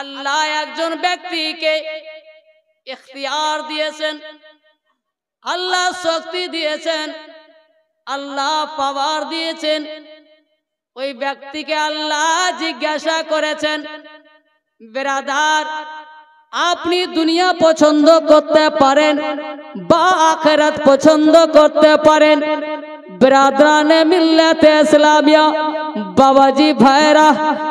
আল্লাহ একজন ব্যক্তিকে ইখতিয়ার দিয়েছেন, আল্লাহ শক্তি দিয়েছেন, আল্লাহ পাওয়ার দিয়েছেন। ওই ব্যক্তিকে আল্লাহ জিজ্ঞাসা করেছেন, বেরাদার আপনি দুনিয়া পছন্দ করতে পারেন বা আখিরাত পছন্দ করতে পারেন। बिरादरान मिल्लत इस्लामिया बाबाजी भाईरा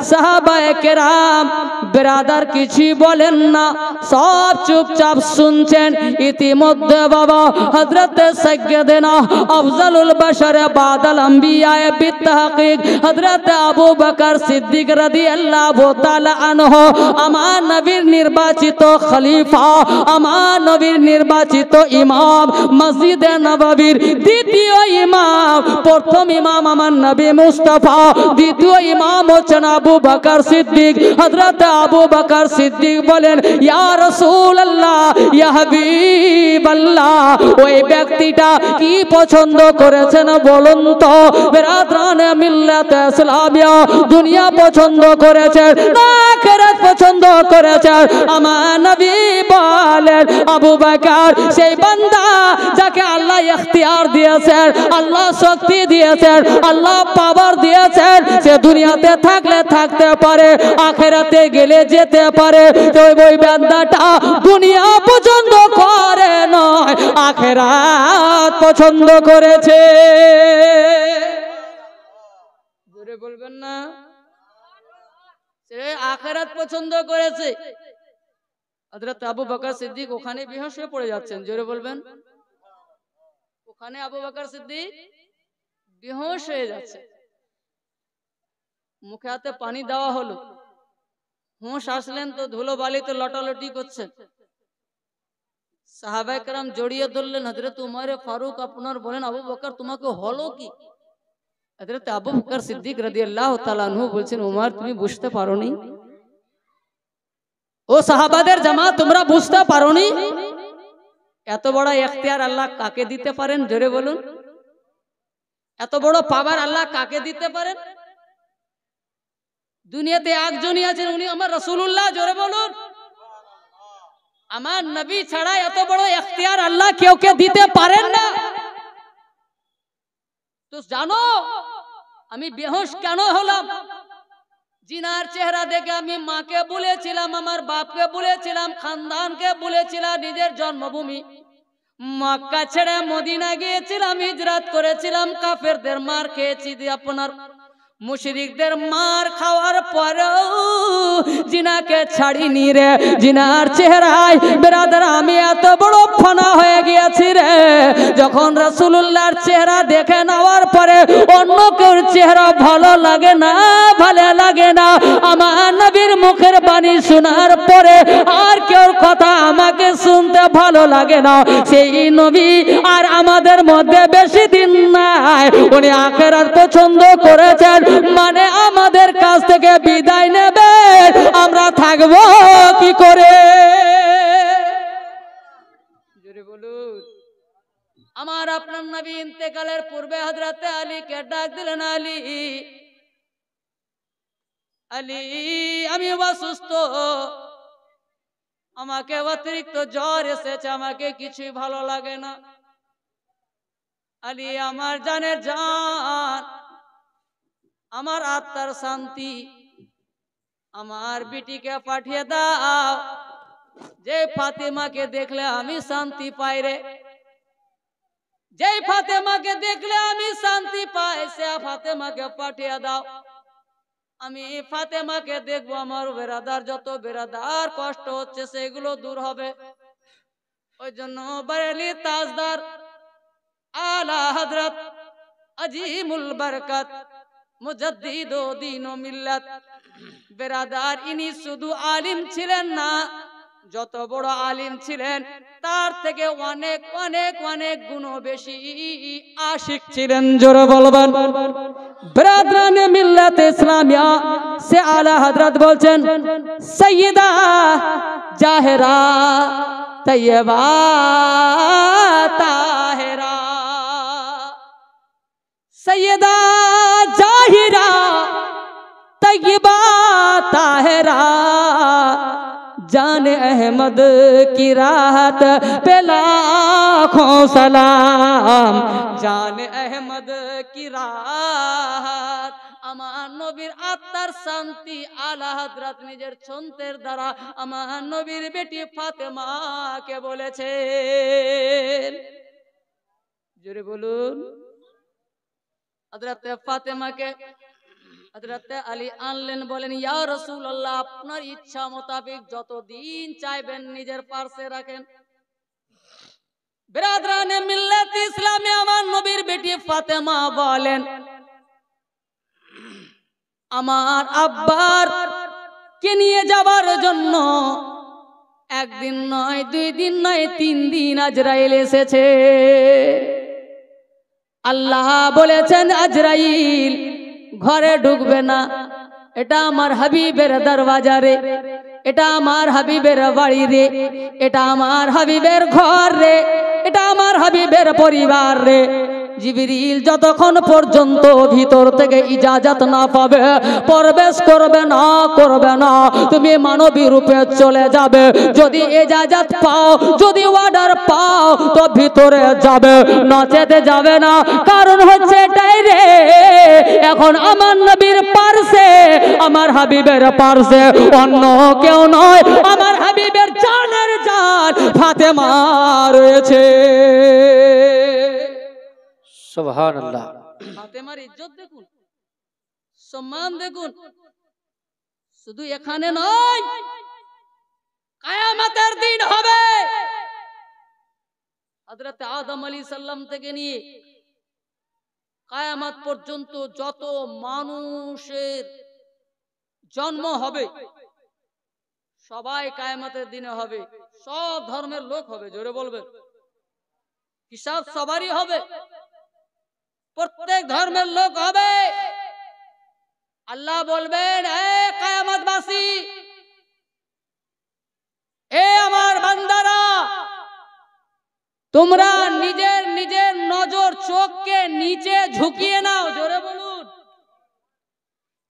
साहबाए केराम बिरादर किछि बोलेन ना सब चुपचाप सुनছেন। ইতিমধ্যে বাবা হযরত সৈয়দনা আফজালুল বশর বাদাল আম্বিয়া বিতাহকিক হযরত আবু বকর সিদ্দিক রাদিয়াল্লাহু তাআলা আনহু আমার নবীর নির্বাচিত খলিফা, আমার নবীর নির্বাচিত ইমাম, মসজিদে নববীর দ্বিতীয় ইমাম, প্রথম ইমাম আমার নবী মুস্তাফা, দ্বিতীয় ইমাম হচ্ছেন আবু বকর সিদ্দিক। হযরত আবু বকর সিদ্দিক বলেন, ইয়া রাসূলুল্লাহ, ইয়া হাবিবাল্লাহ, ওই ব্যক্তিটা কি পছন্দ করেছেন বলুন তো? বিরাদরানে মিল্লাত ইসলামিয়া দুনিয়া পছন্দ করেছেন না আখিরাত পছন্দ করেছেন? আমার নবী বলেন, আবু বকর সেই বান্দা যাকে আল্লাহ ইখতিয়ার দিয়েছেন, আল্লাহ শক্তি দিয়েছেন, আল্লাহ পাওয়ার দিয়েছেন, সে দুনিয়াতে থাকলে থাকতে পারে, আখিরাতে গেলে যেতে পারে। তো ওই বান্দাটা দুনিয়া পছন্দ করে নয়, আখিরাত পছন্দ করেছে। জোরে বলবেন না? সে আখিরাত পছন্দ করেছে। হযরত আবু বকর সিদ্দিক ওখানে বেহুশ হয়ে পড়ে যাচ্ছেন। জোরে বলবেন। ওখানে আবু বকর সিদ্দিক বেহুশ হয়ে যাচ্ছে। মুখে হাতে পানি দেওয়া হলো, হুঁশ আসলেন তো ধুলো বালিতে লটালটি করছেন। সাহাবায়ে কেরাম জড়িয়ে ধরলেন। হযরত উমর ফারুক আপনার বলেন, আবু বকর তোমাকে হলো কি? হযরত আবু বকর সিদ্দিক রাদিয়াল্লাহু তাআলা আনহু বলছেন, উমর তুমি বুঝতে পারোনি? ও সাহাবাদের জামাত তোমরা বুঝতে পারোনি? এত বড় ইখতিয়ার আল্লাহ কাকে দিতে পারেন? জোরে বলুন। এত বড় পাওয়ার আল্লাহ কাকে দিতে পারেন? দুনিয়াতে একজনই আছেন, উনি আমার রাসূলুল্লাহ। জোরে বলুন। আমার নবী ছাড়া এত বড় ইখতিয়ার আল্লাহ কেউ কে দিতে পারেন না। তো জানো আমি বেহুশ কেন হলাম? জিনার চেহারা দেখে আমি মাকে বলেছিলাম, আমার বাপকে বলেছিলাম, খানদানকে বলেছিলাম, নিজের জন্মভূমি মক্কা ছেড়ে মদিনা গিয়েছিলাম, হিজরত করেছিলাম, কাফেরদের মার খেয়েছি, আপনার মুশরিকদের মার খাওয়ার পরেও জিনাকে ছাড়িনি রে। জিনার চেহারায় বেরাদার আমি এত বড় ফানা হয়ে গিয়েছি রে, যখন রাসূলুল্লাহর চেহারা দেখে নেওয়ার পরে অন্য কেউ চেহারা ভালো লাগে না, ভালো লাগে না। আমার নবীর মুখের বাণী শোনার পরে আর কেউর কথা আমাকে শুনতে ভালো লাগে না। সেই নবী আর আমাদের মধ্যে বেশি দিন নাই, উনি আখিরাত পছন্দ করেছেন, মানে আমাদের কাছ থেকে বিদায় নেবে, আমরা থাকবো কি করে? জোরে বলুন। আমার আপনার নবী ইন্তেকালের পূর্বে হযরত আলীকে ডাক দিলেন, আলী, আলী আমি অসুস্থ, আমাকে অতিরিক্ত জ্বর এসেছে, আমাকে কিছুই ভালো লাগে না। আলী আমার জানের জান, আমার আত্মার শান্তি, আমার বিটিকে পাঠিয়ে দাও, যে ফাতেমাকে দেখলে আমি শান্তি পাই রে, যে ফাতেমাকে দেখলে আমি শান্তি পাই, সে ফাতেমাকে পাঠিয়ে দাও। আমি ফাতেমাকে দেখবো, আমার বেরাদার যত বেরাদার কষ্ট হচ্ছে সেগুলো দূর হবে। ওই জন্য বরেলি তাজদার আলা হযরত আজিমুল বরকত মুজাদ্দিদ ও দ্বীন ও মিল্লাত বেরাদার, ইনি শুধু আলিম ছিলেন না, যত বড় আলিম ছিলেন তার থেকে অনেক অনেক অনেক গুণ বেশি আশিক ছিলেন। জোরে বলবেন। বেরাদারানে মিল্লাত ইসলামিয়া সে আলা হযরত বলছেন, সাইয়্যিদা জাহেরা তৈয়বা তাহেরা, सैयदा जाहिरा तय्यबा ताहिरा, जाने अहमद की राहत पे लाखों सलाम जाने अहमद की राहत আমার নবীর আত্মার শান্তি আলা হযরত নিজের ছন্দের দ্বারা আমার নবীর বেটি ফাতেমাকে বলেছেন জোরে বলুন হযরত ফাতেমাকে হযরত আলী আনলেন বলেন ইয়া রাসূলুল্লাহ আপনার ইচ্ছা মোতাবেক যতদিন চাইবেন নিজের পাশে রাখেন বিরাদরানে মিল্লাত ইসলামে আমার নবীর বেটি ফাতেমা বলেন আমার আব্বার কে নিয়ে যাবার জন্য একদিন নয় দুই দিন নয় 3 দিন আজরাইল এসেছে আল্লাহ বলেছেন আজরাইল ঘরে ঢুকবে না এটা আমার হাবিবের দরওয়াজা রে এটা আমার হাবিবের বাড়ি রে এটা আমার হাবিবের ঘর রে এটা আমার হাবিবের পরিবার রে জিবরিল যতক্ষণ পর্যন্ত ভিতর থেকে ইজাজত না পাবে প্রবেশ করবে না তুমি মানবী রূপে চলে যাবে যদি ইজাজত পাও যদি অর্ডার পাও তো ভিতরে যাবে নচেতে যাবে না কারণ হচ্ছে এটাই রে এখন আমার নবীর পাশে আমার হাবিবের পাশে অন্য কেউ নয় আমার হাবিবের জানের জান ফাতেমা রয়েছে সুবহানাল্লাহ ফাতেমার ইজ্জত দেখুন সম্মান দেখুন শুধু এখানে নয় কিয়ামতের দিন হবে হযরত আদম আলাইহিস সালাম থেকে নিয়ে কিয়ামত পর্যন্ত যত মানুষের জন্ম হবে সবাই কিয়ামতের দিনে হবে সব ধর্মের লোক হবে জোরে বলবেন হিসাব সবারই হবে প্রত্যেক ধর্মের লোক হবে আল্লাহ বলবেন হে কিয়ামতবাসী এ আমার বান্দারা তোমরা নিজের নিজের নজর চোখকে নিচে ঝুঁকিয়ে নাও জোরে বলুন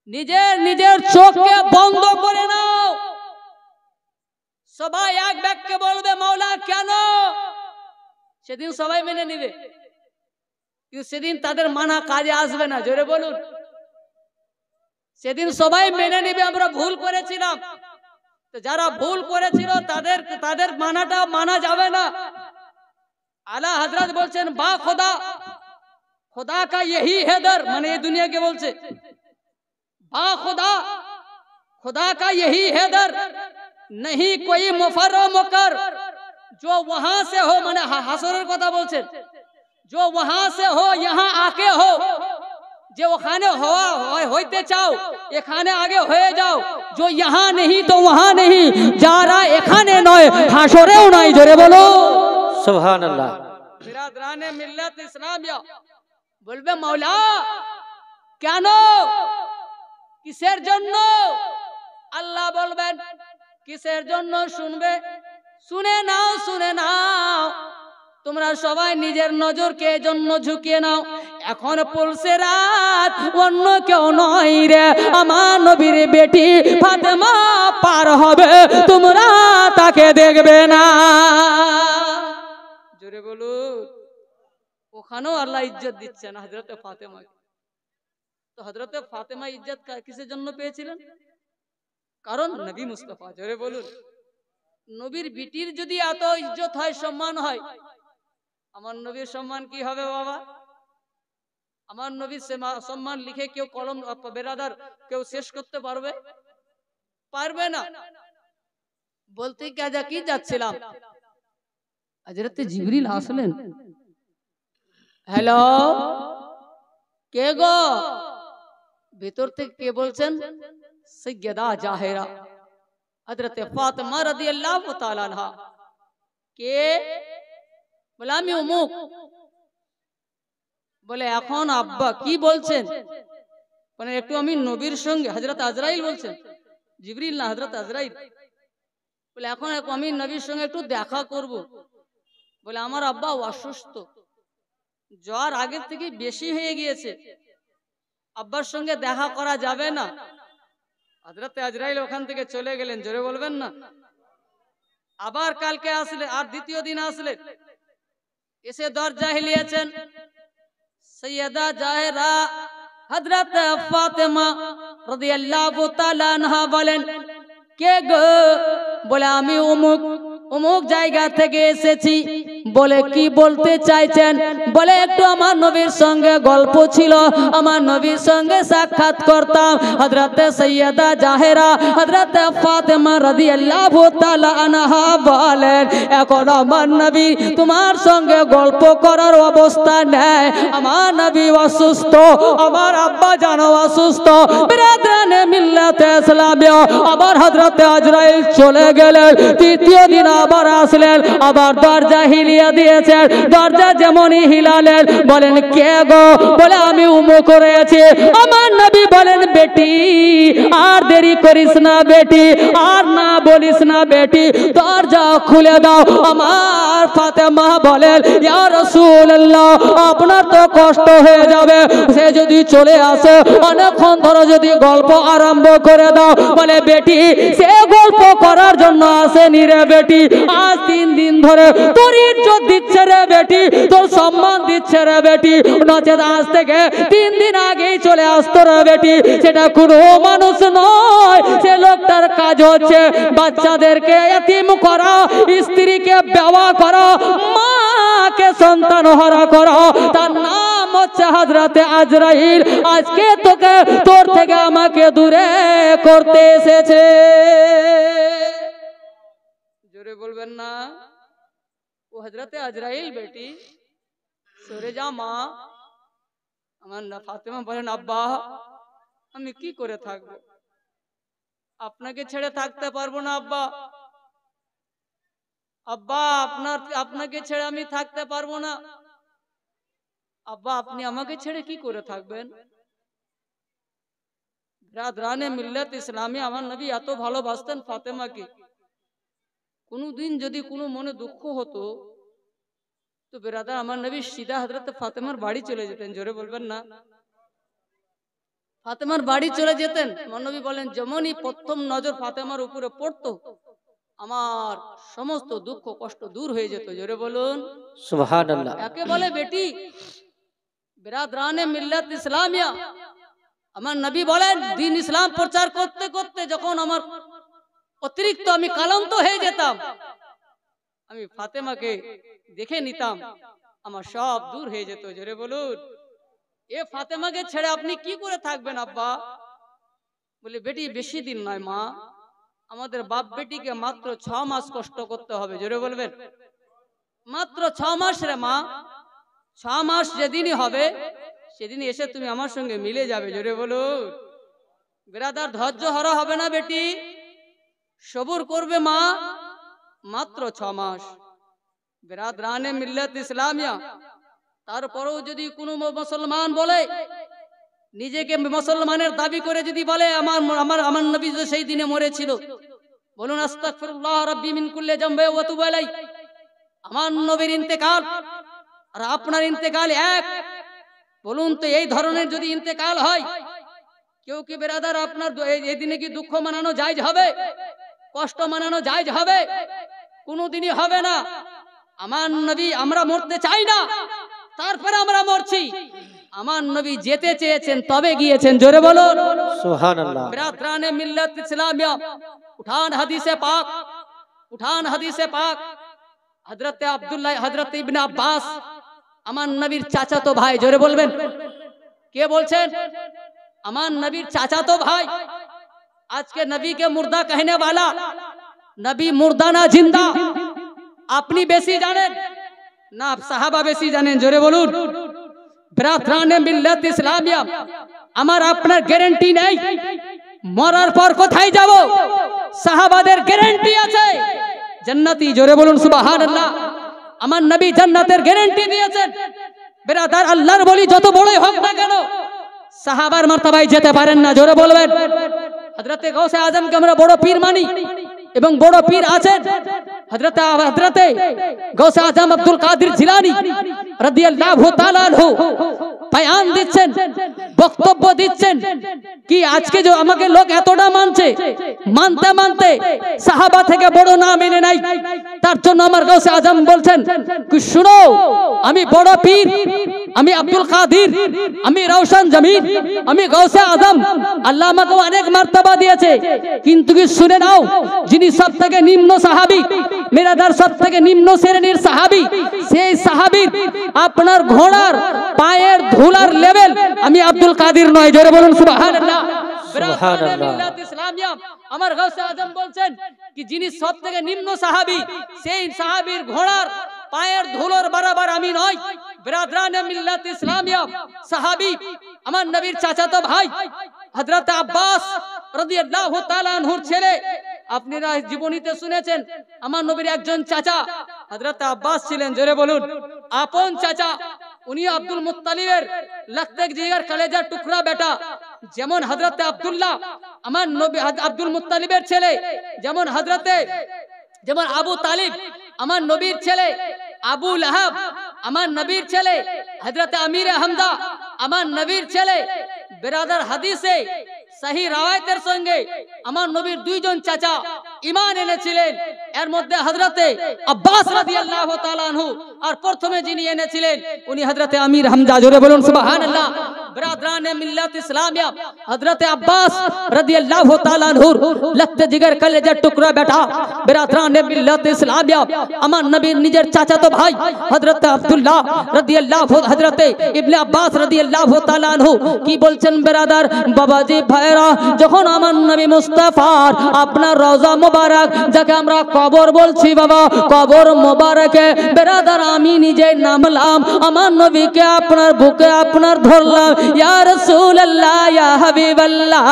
নিজের নিজের চোখকে বন্ধ করে নাও সবাই এক বাক্যে বলবে মাওলা কেন সেদিন সবাই মেনে নেবে কিন্তু সেদিন তাদের মানা কাজে আসবে না জোরে বলুন সেদিন সবাই মেনে নেবে আমরা ভুল করেছিলাম তো যারা ভুল করেছিল তাদের মানাটা মানা যাবে না আলা হযরত বলছেন বা खुदा का यही है दर মানে এই দুনিয়াকে বলছে বা खुदा का यही है दर नहीं कोई मुफर्र मुकर जो वहां से हो মানে হাসরের কথা বলছেন जो वहां से हो यहाँ आके हो जो ওখানে হইতে চাও এখানে আগে হয়ে যাও जो यहाँ नहीं तो वहां नहीं যারা এখানে নয় হাসরেও নয় জোরে বলো সুবহানাল্লাহ বিরাদরানে মিল্লাত ইসলামিয়া বলবে মাওলা কেন কিসের জন্য আল্লাহ বলবেন কিসের জন্য শুনবে শুনে নাও তোমরা সবাই নিজের নজরকে জন্য ঝুঁকিয়ে নাও এখন পলসে রাত অন্য কেউ নয় রে আমার নবীর বেটি ফাতেমা পার হবে তোমরা তাকে দেখবে না জোরে বলুন ওখানেও আল্লাহ ইজ্জত দিচ্ছেন হযরতে ফাতেমাকে তো হযরতে ফাতেমা ইজ্জত কিসের জন্য পেয়েছিলেন কারণ নবী মুস্তাফা জোরে বলুন নবীর বিটির যদি এত ইজ্জত হয় সম্মান হয় আমার নবীর সম্মান কি হবে বাবা আমার নবীর সম্মান লিখে কেউ কলম বেরাদার কেউ শেষ করতে পারবে না বলতে কি যাচ্ছিলাম হযরতে জিবরিল আসলেন হ্যালো কে গো ভিতর থেকে কে বলছেন সৈয়দা জাহেরা হযরতে ফাতেমা রাদিয়াল্লাহু তাআলা আনহা কে বলে আমি অমুক বলে এখন আব্বা কি বলছেন মানে একটু আমি নবীর সঙ্গে হযরত আজরাইল বলছেন জিবরিল না হযরত আজরাইল বলে এখন আমি নবীর সঙ্গে একটু দেখা করব বলে আমার আব্বা অসুস্থ জ্বর আগের থেকে বেশি হয়ে গিয়েছে আব্বার সঙ্গে দেখা করা যাবে না হযরত আজরাইল ওখান থেকে চলে গেলেন জোরে বলবেন না আবার কালকে আসলে আর দ্বিতীয় দিন আসলে এসে দরজা হিলিয়েছেন সৈয়দা জাহেরা হযরত ফাতেমা রাদিয়াল্লাহু তাআলা আনহা বলেন, কে গো? বলে আমি অমুক অমুক জায়গা থেকে এসেছি। বলে কি বলতে চাইছেন? বলে একটু আমার নবীর সঙ্গে গল্প ছিল, আমার নবীর সঙ্গে সাক্ষাৎ করতাম। হযরত সৈয়দা জাহেরা হযরত ফাতেমা রাদিয়াল্লাহু তাআলা আনহা বলেন, এখন আমার নবী তোমার সঙ্গে গল্প করার অবস্থা নেই, আমার নবী অসুস্থ, আমার আব্বা জানো অসুস্থ। বিরাদরানে মিল্লাতে ইসলামিয়া আবার হযরত আজরাইল চলে গেলেন। তৃতীয় দিন আবার আসলেন, আবার দরজা হিলিয়ে দিয়েছেন। দরজা যেমনই হিলালেন, বলেন কে গো? বলে আমি উমুক করেছি। আমার নবী বলেন, বেটি আর দেরি করিস না বেটি, আর না বলিস না বেটি, দরজা খুলে দাও। আমার ফাতেমা বলেন, ইয়া রাসূলুল্লাহ আপনার তো কষ্ট হয়ে যাবে, সে যদি চলে আসে অনেকক্ষণ ধরে যদি গল্প আরম্ভ করে দাও। বলে বেটি সে গল্প করার জন্য আসেনি রে বেটি, আজ 3 দিন ধরে তোর ইজ্জত দিচ্ছে রে বেটি, তোর সম্মান দিচ্ছে রে বেটি, নচেত আজ থেকে 3 দিন আগেই চলে আসতো রে বেটি। সেটা কোনো মানুষ নয়, সে লোকটার কাজ হচ্ছে বাচ্চাদেরকে এতিম করা, স্ত্রীকে বেওয়া করা, মাকে সন্তান হারা করা। তার নাম হচ্ছে হযরতে আজরাইল। আজকে তোকে তোর থেকে আমাকে দূরে করতে এসেছে। জোরে বলবেন না? ও হযরতে আজরাইল বেটি, সরে যা মা। আমার না ফাতেমা বলেন, আব্বা আমি কি করে থাকবো, আপনাকে ছেড়ে থাকতে পারবো না আব্বা, আব্বা আপনাকে ছেড়ে আমি থাকতে পারবো না। আব্বা আপনি আমাকে ছেড়ে কি করে থাকবেন? বিরাদরানে মিল্লাত ইসলামী আমার নবী এত ভালোবাসতেন ফাতেমাকে, কোনদিন যদি কোনো মনে দুঃখ হতো তো বিরাদার আমার নবী সিধা হযরত ফাতেমার বাড়ি চলে যেতেন। জোরে বলবেন না? ফাতেমার বাড়ি চলে যেতেন। আমার নবী বলেন, যেমনই প্রথম নজর ফাতেমার উপরে পড়তো আমার সমস্ত দুঃখ কষ্ট দূর হয়ে যেত। জোরে বলুন সুবহানাল্লাহ। একে বলে বেটি। বিরাদরানে মিল্লাত ইসলামিয়া আমার নবী বলেন, দ্বীন ইসলাম প্রচার করতে করতে যখন আমার অতিরিক্ত আমি ক্লান্ত হয়ে যেতাম, আমি ফাতেমাকে দেখে নিতাম, আমার সব দূর হয়ে যেত। জোরে বলুন। এ ফাতেমাকে ছেড়ে আপনি কি করে থাকবেন আব্বা? বলে বেটি বেশি দিন নয় মা, আমাদের বাপ বেটিকে মাত্র 6 মাস কষ্ট করতে হবে। জোরে বলবেন। মাত্র 6 মাস রে মা, 6 মাস যেদিনই হবে সেদিন এসে তুমি আমার সঙ্গে মিলে যাবে। জোরে বলুন। বিরাদার ধৈর্য হারা হবে না বেটি, সবুর করবে মা, মাত্র 6 মাস। বিরাদরানে মিল্লাত ইসলামিয়া তারপরেও যদি কোনো মুসলমান বলে, নিজেকে মুসলমানের দাবি করে যদি বলে আমার নবী তো সেই দিনে মরেছিল, বলুন আস্তাগফিরুল্লাহ রাব্বি মিন কুল্লি যামবি ওয়া তুবু আলাই। আমার নবীর ইন্তেকাল আর আপনার ইন্তেকাল এক। বলুন তো এই ধরনের যদি ইন্তেকাল হয়, কেউ কি বিরাদার আপনার এই দিনে কি দুঃখ মানানো জায়েজ হবে? কষ্ট মানানো জায়েজ হবে? কোনোদিনই হবে না। আমার নবী, আমরা মরতে চাই না তারপরে আমরা মরছি, আমার নবী যেতে চেয়েছেন তবে গিয়েছেন। জোরে বলুন সুবহানাল্লাহ। বিরাদরানে মিল্লাত ইসলামিয়া উঠান হাদিসে পাক, উঠান হাদিসে পাক। হযরতে আব্দুল্লাহ হযরত ইবনে আব্বাস আমার নবীর চাচাতো ভাই। জোরে বলবেন। কে বলছেন? আমার নবীর চাচাতো ভাই। আজকে নবী के मुर्दा कहने वाला, नबी मुर्दा ना जिंदा, আপনি বেশি জানেন না সাহাবা বেশি জানেন? জোরে বলুন। বিরাদরানে মিল্লাত ইসলামিয়া আমার আপনার গ্যারান্টি নেই মরার পর কোথায় যাব, সাহাবাদের গ্যারান্টি আছে জান্নাতি। জোরে বলুন সুবহানাল্লাহ। আমার নবী জান্নাতের গ্যারান্টি দিয়েছেন। বিরাদার আল্লাহর বলি যত বড়ই হোক না কেন সাহাবার মারতাবায় যেতে পারেন না। জোরে বলবেন। হযরতে গাউসে আজমকে আমরা বড় পীর মানি এবং বড় পীর আছেন হযরতে গাউসে আজম আব্দুল কাদের জিলানী রাদিয়াল্লাহু তাআলা আনহু। বয়ান দিচ্ছেন, বক্তব্য দিচ্ছেন কি আজকে যে আমাকে লোক এতটা মানছে, মানতে মানতে সাহাবা থেকে বড় না মেনে নাই। তার জন্য আমার গাউসে আজম বলছেন কি শুনো, আমি বড় পীর, আমি আব্দুল কাদির, আমি রওশন জমিন, আমি গাউসে আজম, আল্লাহ আমাকে অনেক মার্তবা দিয়েছে, কিন্তু কি শুনে নাও, যিনি সব থেকে নিম্ন সাহাবী, মেরাদার সব থেকে নিম্ন শ্রেণীর সাহাবী, সেই সাহাবীর আপনার ঘোড়ার পায়ের ধুলার লেভেল আমি আব্দুল কাদির নয়। জোরে বলুন সুবহানাল্লাহ। ইসলামিয়া আমার গাউসে আজম বলছেন কি যিনি সব থেকে নিম্ন সাহাবী, সেই সাহাবীর ঘোড়ার পায়ের ধুলোর বরাবর আমি নয়। বিরাদরানে মিল্লাত ইসলামিয়া সাহাবী আমার নবীর চাচাতো ভাই হযরত আব্বাস রাদিয়াল্লাহু তাআলা আনহুর ছেলে, আপনারা জীবনীতে শুনেছেন আমার নবীর একজন চাচা হযরত আব্বাস ছিলেন। জোরে বলুন আপন চাচা, উনি আব্দুল মুত্তালিবের লাখতে জিগার কলেজার টুকরা বেটা। যেমন হযরত আব্দুল্লাহ আমার নবী আব্দুল মুত্তালিবের ছেলে, যেমন আবু তালিব আমার নবীর ছেলে, আবু লাহাব আমার নবীর ছেলে, হযরত আমির হামজা আমার নবীর ছেলে। বিরাদার হাদিসে সহি রাওয়ায়াতের সঙ্গে আমার নবীর দুইজন চাচা ঈমান এনেছিলেন, এর মধ্যে হযরতে আব্বাস রাদিয়াল্লাহু তাআলা আনহু, আর প্রথমে যিনি এনেছিলেন উনি হযরতে আমির হামজা। জোরে বলুন সুবহানাল্লাহ। বিরাদরানে মিল্লাত ইসলামিয়া হযরতে আব্বাস রাদিয়াল্লাহু তাআলা আনহুর লাখতে জিগার কলেজার টুকরা বেটা। বিরাদরানে মিল্লাত ইসলামিয়া আমার নবীর নিজের চাচাতো ভাই হযরতে আব্দুল্লাহ রাদিয়াল্লাহু, হযরতে ইবনে আব্বাস রাদিয়াল্লাহু তাআলা আনহু কি বলছেন বিরাদার বাবাজি ভাইরা, যখন আমার নবী মুস্তাফার আপনার রওজা মোবারক, যাকে আমরা কবর বলছি বাবা, কবর মোবারকে বিরাদার আমি নিজে নামলাম, আমার নবীকে আপনার বুকে আপনার ধরলাম, ইয়া রাসূলুল্লাহ ইয়া হাবিবাল্লাহ,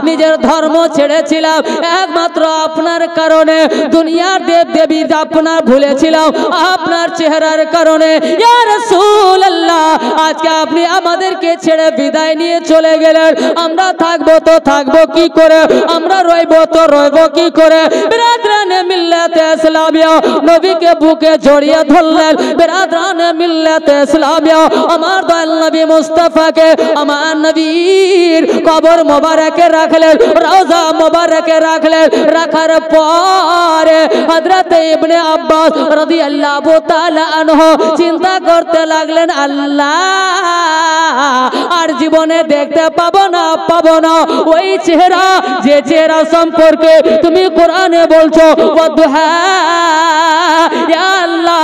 নিজের ধর্ম ছেড়েছিলাম একমাত্র আপনার কারণে, দুনিয়ার দেব দেবী আপনার ভুলেছিলাম আপনার চেহারার কারণে, ইয়া রাসূলুল্লাহ আজকে আপনি আমাদেরকে ছেড়ে বিদায় নিয়ে চলে গেলেন, আমরা থাকবো তো থাকবো কি করে, আমরা রইবো তো রইবো কি করে। বিরাদরানে মিল্লাতে ইসলামিয়া নবীকে বুকে জড়িয়ে ধরলেন। বিরাদরানে মিল্লাতে ইসলামিয়া আমার দয়াল নবী মুস্তাফাকে আমার নবীর কবর মোবারকে রাখলেন, রওজা মোবারকে রাখলেন। রাখার পরে হযরতে ইবনে আব্বাস রাদিয়াল্লাহু তাআলা আনহু চিন্তা করতে লাগলেন, আল্লাহ আর জীবনে দেখতে পাবো না ওই চেহারা, যে চেহারা সম্পর্কে তুমি কোরআনে বলছো ওয়াদুহা, ইয়া আল্লাহ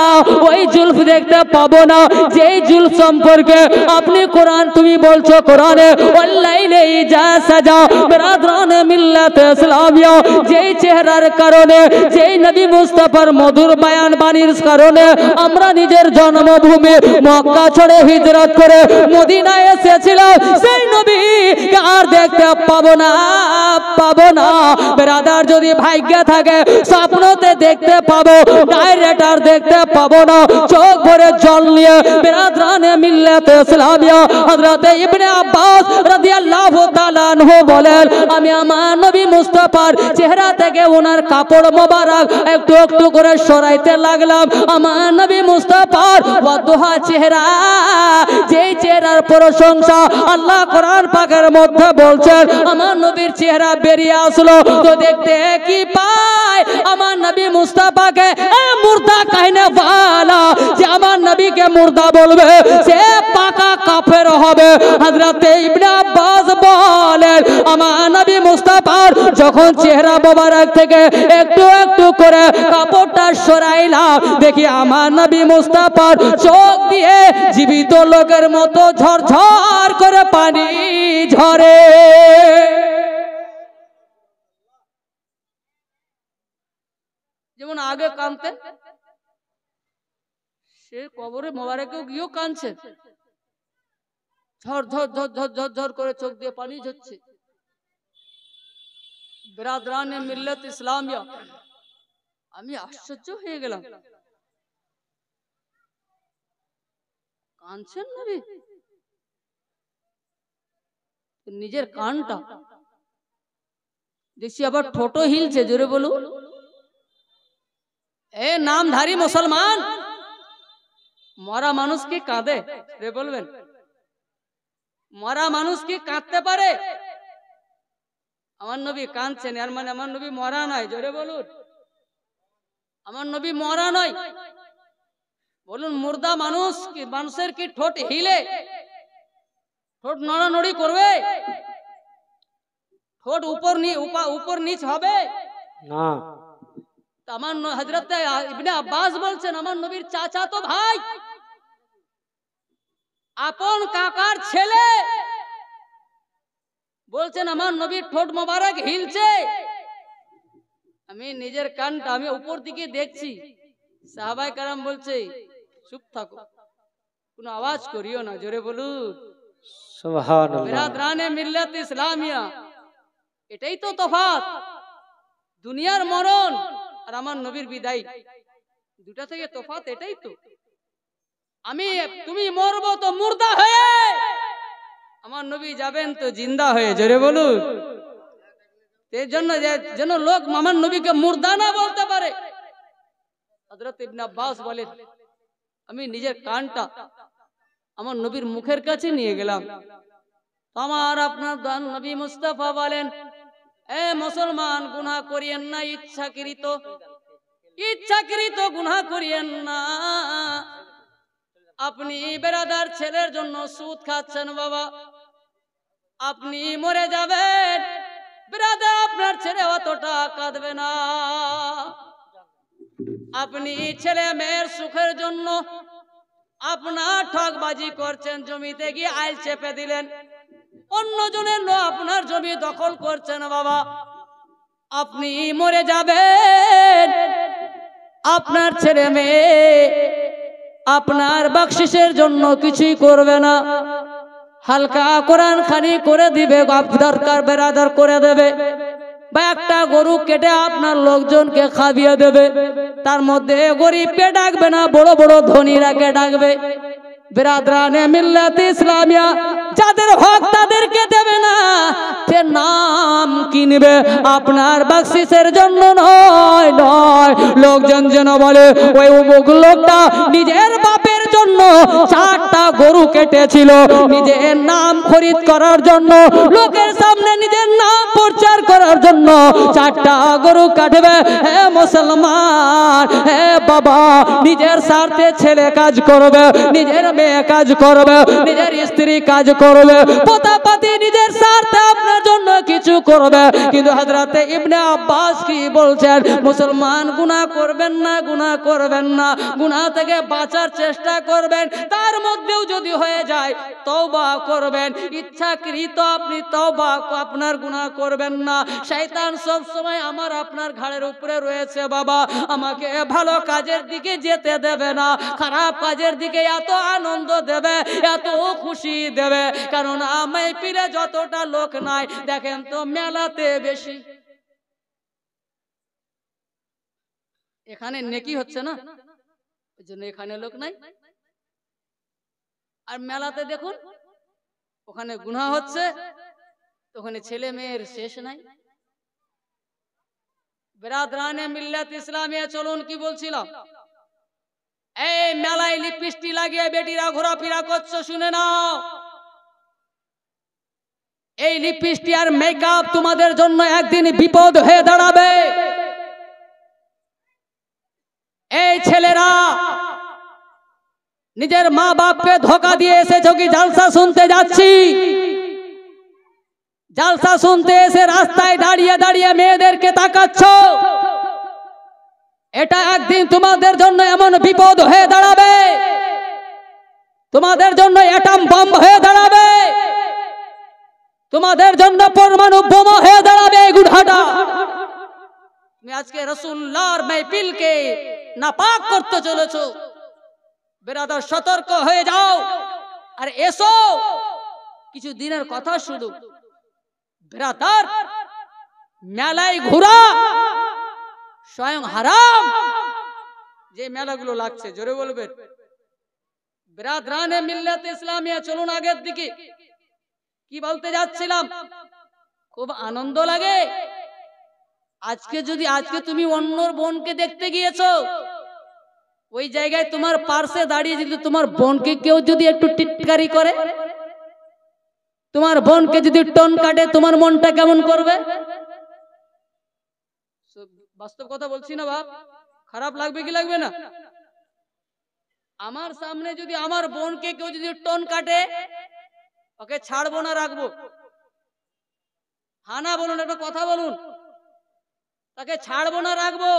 ওই জুলফ দেখতে পাবো না যেই জুলফ সম্পর্কে আপনি তুমি বলছো কোরআনে ওয়াল্লাইলি ইজা সাজা। বিরাদরানে মিল্লাত ইসলামিয়া যেই চেহারার কারণে, যেই নবী মুস্তাফার মধুর বয়ান বাণীর কারণে আমরা নিজের জন্মভূমি মক্কা ছেড়ে হিজরত করে মদিনায় এসেছিলাম, সেই নবীকে আর দেখতে পাবো না। ব্রাদার যদি ভাগ্য থাকে স্বপ্নতে দেখতে পাবো, ডাইরেক্ট আর দেখতে পাবো না। চোখ ভরে জল নিয়ে বিরাদরানে মিল্লাত ইসলামিয়া হযরত ইবনে আব্বাস রাদিয়াল্লাহু তাআলা আনহু বলেন, আমি আমার নবী মুস্তাফার চেহারা থেকে ওনার কাপড় মোবারক একটু একটু করে সরাইতে লাগলাম। আমার নবী মুস্তাফার ওয়াদুহা চেহারা, যেই চেহারার প্রশংসা আল্লাহ কোরআন পাকের মধ্যে বলছেন, আমার নবীর চেহারা বেরিয়ে আসলো তো দেখতে কি পায় আমার নবী মুস্তাফাকে মুর্দা कहने वाला, যে আমার নবীকে মুর্দা বলবে সে পাকা কাফের হবে। হযরত ইবনে আব্বাস বলেন, আমার নবী মুস্তাফার যখন চেহারা মোবারক থেকে একটু একটু করে কাপড়টা সরাইলাম, দেখি আমার নবী মুস্তাফার চোখ দিয়ে জীবিত লোকের মতো ঝরঝর করে পানি ঝরে। যেমন আগে কাঁদতেন, সে কবরে মোবারকেও গিয়েও কাঁদছে, ঝর ঝর ঝর ঝর ঝর ঝর করে চোখ দিয়ে পানি ঝরছে। বিরাদরানে মিল্লাত ইসলামিয়া আমি আশ্চর্য হয়ে গেলাম, কাঁদছেন নবী, নিজের কানটা দেখছি আবার ঠোঁটো হিলছে। জোরে বলুন, এ নামধারী মুসলমান, মরা মানুষ কি কাঁদে রে বলবেন? মরা মানুষ কি কাঁদতে পারে? আমার নবী কাঁদছেন, এর মানে আমার নবী মরা নয়। জোরে বলুন, আমার নবী মরা নয়। বলুন, মুর্দা মানুষ কি, মানুষের কি ঠোঁট হিলে, ঠোঁট নড়ানড়ি করবে? ঠোঁট উপর নিচ হবে না। আমার হযরত ইবনে আব্বাস বলছেন, আমার নবীর চাচা তো ভাই, আপন কাকার ছেলে বলছেন আমার নবীর ঠোঁট মোবারক হিলছে। আমি নিজের কানটা আমি উপর দিকে দেখছি, সাহাবায়ে কেরাম বলছে চুপ থাকো, কোনো আওয়াজ করিও না। জোরে বলুন সুবহানাল্লাহ। বিরাদরানে মিল্লাত ইসলামিয়া, এটাই তো তফাৎ। দুনিয়ার মরণ আর আমার নবীর বিদায়, দুটা থেকে তফাৎ এটাই তো। তুমি মরবো তো মুর্দা হয়ে, আমার নবী যাবেন তো জিন্দা হয়ে। জোরে বলুন, এর জন্য যেন লোক আমার নবীকে মুর্দা না বলতে পারে। হযরত ইবনে আব্বাস বলেন, আমি নিজের কানটা আমার নবীর মুখের কাছে নিয়ে গেলাম। আমার আপনার দান নবী মুস্তাফা বলেন, এ মুসলমান, গুনাহ করিয়েন না, ইচ্ছাকৃত গুনাহ করিয়েন না। আপনি বেরাদার ছেলের জন্য সুদ খাচ্ছেন বাবা, আপনি মরে যাবেন, বেরাদার আপনার ছেলে অতটা কাঁদবে না। আপনি ছেলে মেয়ের সুখের জন্য আপনার ঠকবাজি করছেন, জমিতে গিয়ে আইল চেপে দিলেন, অন্যজনের আপনার জমি দখল করছেন বাবা, আপনি মরে যাবেন, আপনার ছেলে মেয়ে আপনার বকশিসের জন্য কিছুই করবে না, হালকা কোরআন খানি করে দিবে, দরকার বেরাদার করে দেবে, বা একটা গরু কেটে আপনার লোকজনকে খাইয়ে দেবে। তার মধ্যে গরিবকে ডাকবে না, বড় বড় ধনীরাকে ডাকবে। বিরাদরানে মিল্লাত ইসলামিয়া, যাদের হক তাদেরকে দেবে না, সে নাম কিনবে, আপনার বকশিসের জন্য নয়। লোকজন যেন বলে ওই অমুক লোকটা নিজের বাপের জন্য 4টা গরু কেটেছিল, নিজের নাম খরিদ করার জন্য, লোকের সামনে নিজের নাম প্রচার করার জন্য 4টা গরু কাটবে। হে মুসলমান, হে বাবা, নিজের স্বার্থে ছেলে কাজ করবে, নিজের মেয়ে কাজ করবে, নিজের স্ত্রী কাজ করবে, পোতাপাতি নিজের স্বার্থে আপনার জন্য কিছু করবে। কিন্তু হযরত ইবনে আব্বাস কি বলছেন, মুসলমান গুনাহ করবেন না, গুনাহ করবেন না, গুনাহ থেকে বাঁচার চেষ্টা করবেন, তার মধ্যেও যদি হয়ে যায় তওবা করবেন, ইচ্ছাকৃত আপনি তওবা, আপনার গুনাহ করবেন না। শয়তান সব সময় আমার আপনার ঘাড়ের উপরে রয়েছে বাবা, আমাকে ভালো কাজের দিকে যেতে দেবে না, খারাপ কাজের দিকে এত আনন্দ দেবে, এত খুশি দেবে। কারণ আমি পিলে যতটা লোক নাই, দেখেন তো মেলাতে বেশি, এখানে নেকি হচ্ছে না, ওই জন্য এখানে লোক নাই। আর মেলাতে দেখুন, ওখানে গুনাহ হচ্ছে, ওখানে ছেলে মেয়ের শেষ নাই। বিরাদরানে মিল্লাত ইসলামিয়া, চলুন কি বলছিলাম, এই মেলায় লিপস্টিক লাগিয়ে বেটিরা ঘোরাফেরা করছো, শুনে নাও, এই লিপস্টিক আর মেকআপ তোমাদের জন্য একদিন বিপদ হয়ে দাঁড়াবে। এই ছেলেরা নিজের মা বাপকে ধোকা দিয়ে এসেছো কি জালসা শুনতে যাচ্ছি, জালসা শুনতে এসে রাস্তায় দাঁড়িয়ে দাঁড়িয়ে মেয়েদেরকে তাকাচ্ছ, এটা একদিন তোমাদের জন্য এমন বিপদ হয়ে দাঁড়াবে, তোমাদের জন্য অ্যাটম বম্ব হয়ে দাঁড়াবে, তোমাদের জন্য পরমাণু বোমা হয়ে দাঁড়াবে এই গুনাহটা। তুমি আজকে রাসূলুল্লাহর মাহফিলকে নাপাক করতে চলেছো, বেরাদার সতর্ক হয়ে যাও। আর এসো, কিছু দিনের কথা শুধু, বেরাদার মেলায় ঘোরা স্বয়ং হারাম। যে মেলাগুলো লাগছে, জোরে বলবেন বিরাদরানে মিল্লাত ইসলামিয়া, চলুন আগের দিকে। কি বলতে যাচ্ছিলাম, খুব আনন্দ লাগে আজকে তুমি অন্যর বোনকে দেখতে গিয়েছো, ওই জায়গায় তোমার পার্শ্বে দাঁড়িয়ে যদি তোমার বোনকে কেউ যদি একটু টিটকারি করে, তোমার বোনকে যদি টন কাটে তোমার মনটা কেমন করবে? বাস্তব কথা বলছি না বাপ, খারাপ লাগবে কি লাগবে না? আমার সামনে যদি আমার বোনকে কেউ যদি টন কাটে, ওকে ছাড়বো না রাখবো? হানা বলুন, একটা কথা বলুন, তাকে ছাড়বো না রাখবো?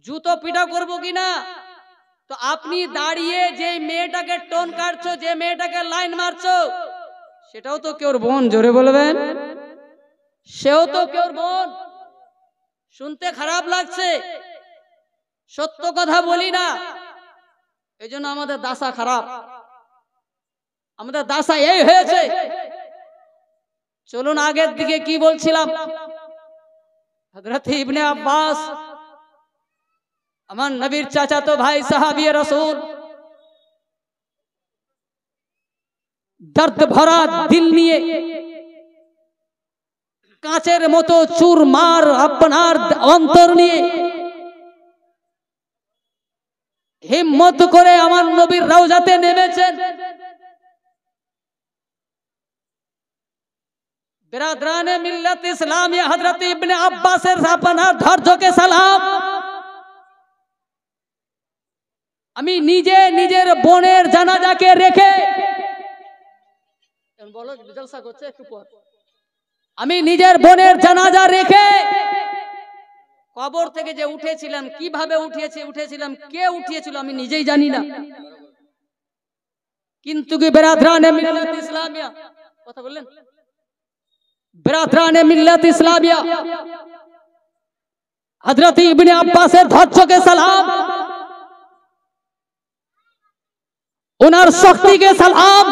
জুতো পিটা করবো কিনা? তো আপনি দাঁড়িয়ে যে মেয়েটাকে টোন কাটছো, যে মেয়েটাকে লাইন মারছো, সেটাও তো কেউর বোন, জোরে বলবেন, সেও তো কেউর বোন। শুনতে খারাপ লাগছে, সত্য কথা বলি না, এই জন্য আমাদের দাসা খারাপ, আমাদের দাসা এই হয়েছে। চলুন আগের দিকে কি বলছিলাম। হযরত ইবনে আব্বাস, আমার নবীর চাচাতো ভাই, সাহাবী রাসূল, দর্দ ভরা দিল নিয়ে, কাঁচের মতো চুরমার আপনার অন্তর নিয়ে হিম্মত করে আমার নবীর রওজাতে নেমেছেন। बिरादराने मिल्लत इस्लामिया हजरत इब्ने अब्बास আপনার ধৈর্যকে সালাম। আমি নিজে নিজের বোনের জানাজাকে রেখে, বলো জলসা করছে একটু পর, আমি নিজের বোনের জানাজা রেখে কবর থেকে যে উঠেছিলাম, কিভাবে উঠেছিলাম, কে উঠিয়েছিল আমি নিজেই জানি না, কিন্তু কি বিরাদরানে মিল্লাত ইসলামিয়া, কথা বললেন, बिरादराने मिल्लत इस्लामिया हजरत इब्ने अब्बासेर धैर्यके सलाम, उनार शक्तिके सलाम।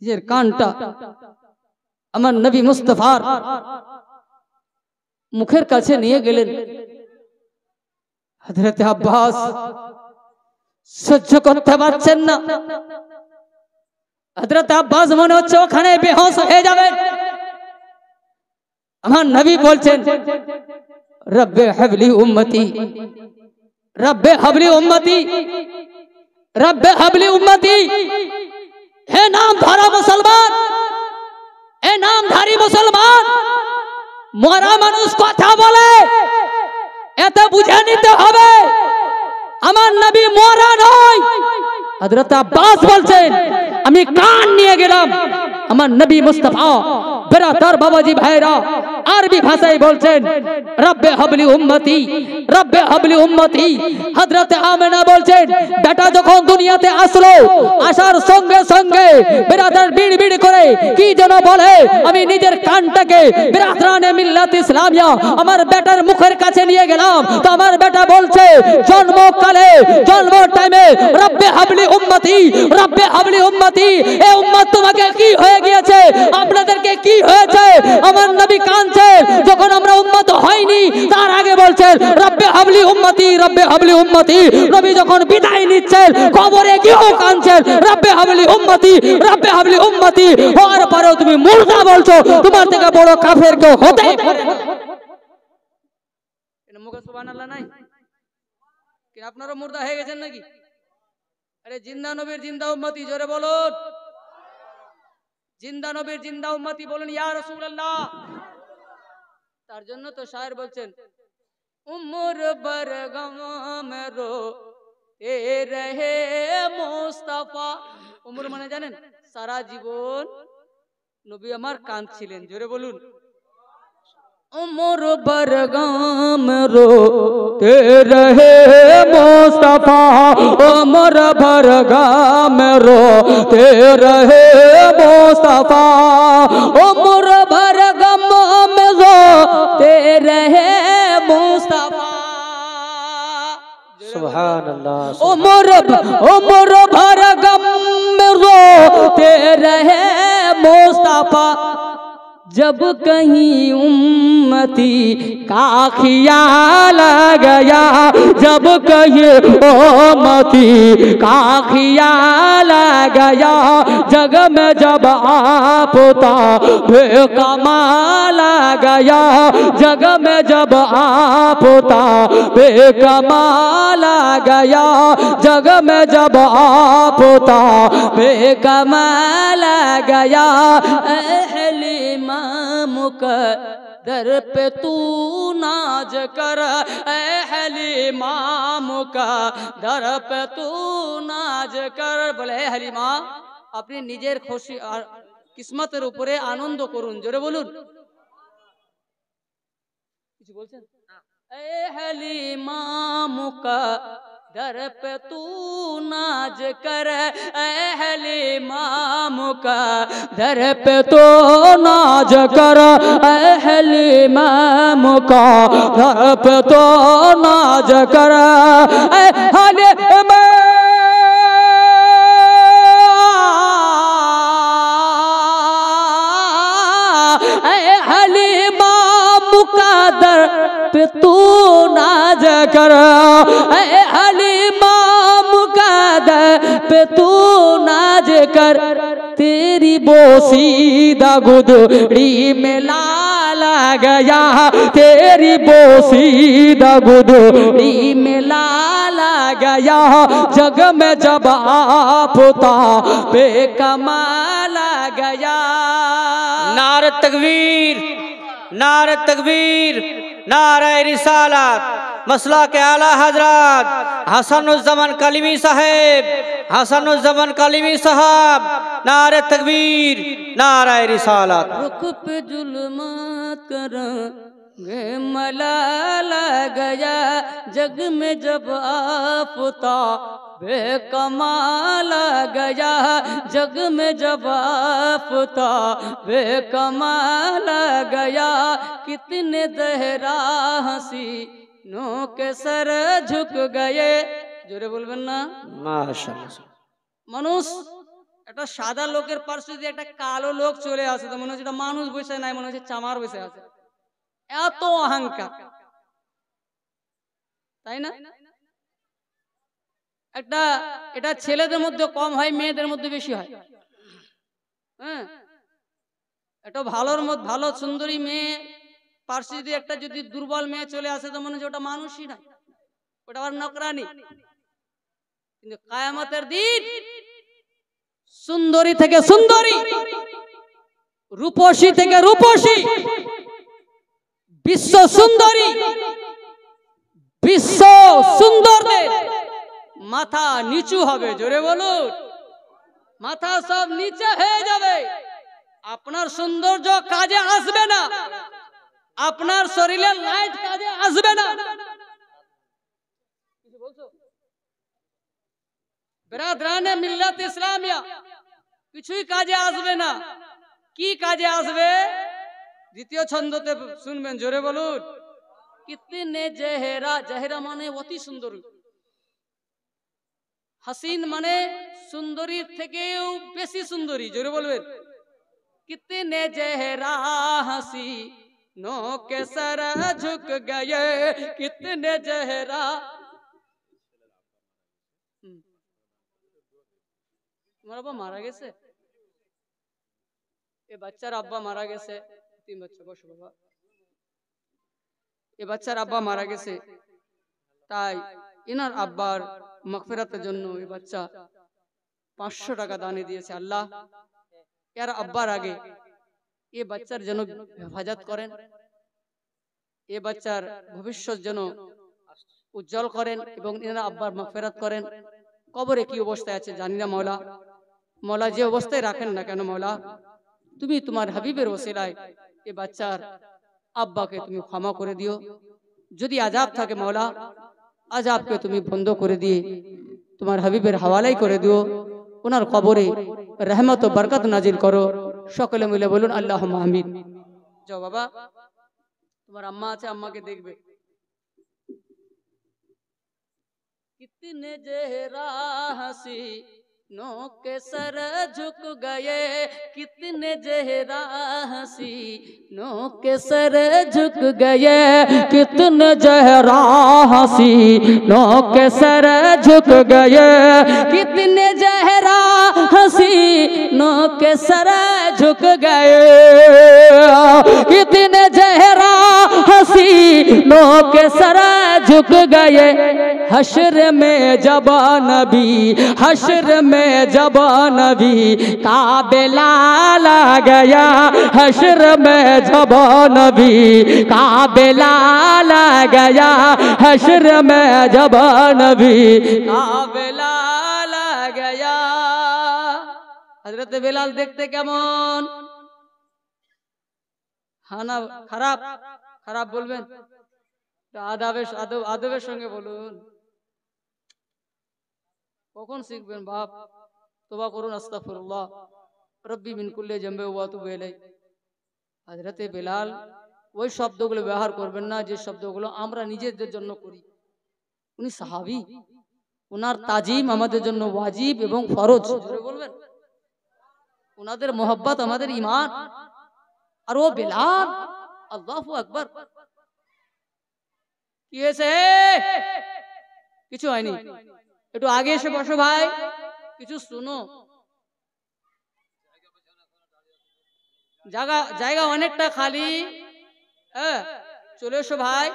নিজের কানটা আমার নবী মুস্তাফার মুখের কাছে নিয়ে গেলেন। হযরত আব্বাস সহ্য করতে পারছেন না। হযরত আব্বাস মনে হচ্ছে ওখানে বেহুশ হয়ে যাবেন। আমার নবী বলছেন, রব্বে হাবলি উম্মতি, রব্বে হাবলি উম্মতি, রব্বে হাবলি উম্মতি। হে নামধারা মুসলমান, হে নামধারী মুসলমান, মরা মানুষ কথা বলে, এতে বুঝে নিতে হবে আমার নবী মরা নয়। হযরত আব্বাস বলছেন, আমি কান নিয়ে গেলাম, আমার নবী মুস্তাফা বেরাদার বাবাজি ভাইরা আরবি ভাষায় বলছেন, রব্বে হাবলি উম্মতি, রব্বে হাবলি উম্মতি। হযরত আমেনা বলছেন, বেটা যখন দুনিয়াতে আসলো, আসার সঙ্গে সঙ্গে বেরাদার বিড় বিড় করে কি যেন বলে, আমি নিজের কানটাকে বিরাদরানে মিল্লাত ইসলামিয়া আমার বেটার মুখের কাছে নিয়ে গেলাম। তো আমার বেটা বলছে, জন্মকালে, জন্ম টাইমে, রব্বে হাবলি উম্মতি, রব্বে হাবলি উম্মতি। এ উম্মত তোমাকে কি হয়ে গিয়েছে, আপনাদেরকে কি হয়েছে? আমার নবী কাঁদছে, যখন আমরা উম্মত হয়নি তার আগে বলছেন, রব্বে হাবলি উম্মতি, রব্বে হাবলি উম্মতি। নবী যখন বিদায় নিচ্ছেন, কবরে গিয়েও কাঁদছেন, রব্বে হাবলি উম্মতি, রব্বে হাবলি উম্মতি। হওয়ার পরেও তুমি মুর্দা বলছো, তোমার থেকে বড় কাফের কেউ হতে পারে না। মুখে সুবহানাল্লাহ নাই, কি আপনারা মুর্দা হয়ে গেছেন নাকি? আরে জিন্দা নবীর জিন্দা উম্মতি, জোরে বলুন, জিন্দা নবীর জিন্দা উম্মতি বলুন ইয়া রাসূলুল্লাহ। তার জন্য তো শায়ের বলছেন, উমর বরগম মে রোতে রহে মুস্তাফা। উমর মানে জানেন, সারা জীবন নবী আমার কাঁদছিলেন, জোরে বলুন। उम्र बरगम रोते रहे मुस्तफा, उम्र बरगम रोते रहे मुस्तफा, उम्र बरगम रोते रहे मुस्तफा। सुभान अल्लाह। उम्र बरगम रोते रहे मुस्तफा, जब कहीं उम्मती का ख्याल आ गया, जब कहीं उम्मती का ख्याल आ गया, जग में जब आप बेकमाल आ गया जग में जब आपता बेकमाल आ गया जग में जब आपता बेकमाल आ गया हलीमा मुकद्दर पे तू नाज कर हलीमा मुकद्दर पे तू नाज कर बोले हलीमा अपनी निजेर खुशी और किस्मतेर उपरे आनंद करुन जोरे बोलुन কিছু বলছেন ए हलीमा मुकद्दर पे तू नाज कर ए हलीमा मुकद्दर पे तू नाज कर ए हलीमा मुकद्दर पे तू नाज कर ए हलीमा पे तू नाज कर हलीमा मुकद्दर पे तू नाज कर तेरी बोसीदा गुदड़ी में लाल आ गया तेरी बोसीदा गुदड़ी में लाल आ गया जग में जब आपता बेकमाल आ गया नारे तकबीर नारे तकबीर नारे रिसालत मसला के आला हजरत हसनुज़्ज़मान कलीमी साहेब हसनुज़्ज़मान कलीमी साहब नारे तकबीर नारे रिसालत रुख पे जुल्मात कर मलाल गया जग में जब आपता बेकमाल गया जग में जब आपता बेकमाल गया कितने दहरा हसीनों के सर झुक गए जोरे बोलबेन ना माशाআল্লাহ মানুষ একটা সাদা লোকের পাশে যদি একটা কালো লোক চলে আসে তো মনে হচ্ছে এটা মানুষ বসে নাই মনে হচ্ছে চামার বসে আছে এত অহংকার তাই না একটা এটা ছেলেদের মধ্যে কম হয় মেয়েদের মধ্যে বেশি হয় হ্যাঁ এটা ভালো সুন্দরী মেয়ে পাশে যদি একটা যদি দুর্বল মেয়ে চলে আসে তো মনে হচ্ছে ওটা মানুষই না ওটা আবার নকরানি কিন্তু কিয়ামতের দিন সুন্দরী থেকে সুন্দরী রূপসী থেকে রূপসী বিশ্ব সুন্দরী বিশ্ব সুন্দরদের মাথা নিচু হবে জোরে বলুন মাথা সব নিচে হয়ে যাবে আপনার সৌন্দর্য কাজে আসবে না আপনার শরীরের লাইট কাজে আসবে না কিছু বলছো বিরাদরানে মিল্লাত ইসলামিয়া কিছুই কাজে আসবে না কি কাজে আসবে দ্বিতীয় ছন্দতে শুনবেন জোরে বলুন কিতনে জেহরা জেহরা মানে অতি সুন্দর হাসিন মানে সুন্দরীর থেকেও বেশি সুন্দরী জোরে বলবেন কিতনে জেহরা হাসি नो के सर झुक गए कितने जहरा तुम्हारा अब्बा मारा गेছে ये बच्चार अब्बा मारा गेছে तीन बच्चा बसो बाबा ये बच्चार अब्बा मारा गेছে তাই ইনার আব্বার মাগফিরাতের জন্য এই বাচ্চা 500 টাকা দানে দিয়েছে আল্লাহ यार अब्बार आगे ये बच्चार जन हेफाजत करें ये बच्चार भविष्य जन उज्जवल करें एवं इनारा अब्बार मागफिरात करें कबरे की अवस्थाय आछे जानि ना मौला मौला जे अवस्थाय राखें ना केन मौला तुमी तुम्हार हबीबेर वसिलाय ये बच्चार अब्बा के तुमी क्षमा करे दिओ यदि आजाब थाके मौला आजाब के तुमी बंद करे दिए तुम्हार हबीबेर हवालाई करे दिओ उनार कबरे रहमत और बरकत नाजिल करो सकले मिले बोलुन अल्लाहुम्मा आमीन जाओ बाबा तुम्हार अम्मा आछे अम्मा के देखबे कितने जहरा हसी नो के सर झुक गए कितने जहरा हसी नो के सर झुक गए कितने जहरा हसी नो के सर झुक गए कितने जहरा हसी नो के सर झुक गए कितने नो के सर झुक गए हश्र में जब नबी, हश्र में जब नबी का बिलाल आ गया, हश्र में जब नबी का बिलाल आ गया, हश्र में जब नबी का बिलाल आ गया। हजरत बिलाल देखते কেমন? হানা খারাপ? খারাপ বলবেন? আদবের সঙ্গে বলুন। কখন শিখবেন বাপ? তওবা করুন, আস্তাগফিরুল্লাহ, রব্বি মিন কুল্লি জামবি ওয়া আতুবু ইলাইহি। হযরতে বিলাল ওই শব্দগুলো ব্যবহার করবেন না যে শব্দগুলো আমরা নিজেদের জন্য করি। উনি সাহাবী, ওনার তাজিম আমাদের জন্য ওয়াজিব এবং ফরজ। জোরে বলবেন। ওনাদের মোহব্বত আমাদের ঈমান। আর ও বিলাল, আল্লাহু আকবার। কি হয়েছে? কিছু হয়নি, একটু আগে এসে বসো ভাই, কিছু শুনো। জায়গা অনেকটা খালি, হ্যাঁ চলে এসো ভাই,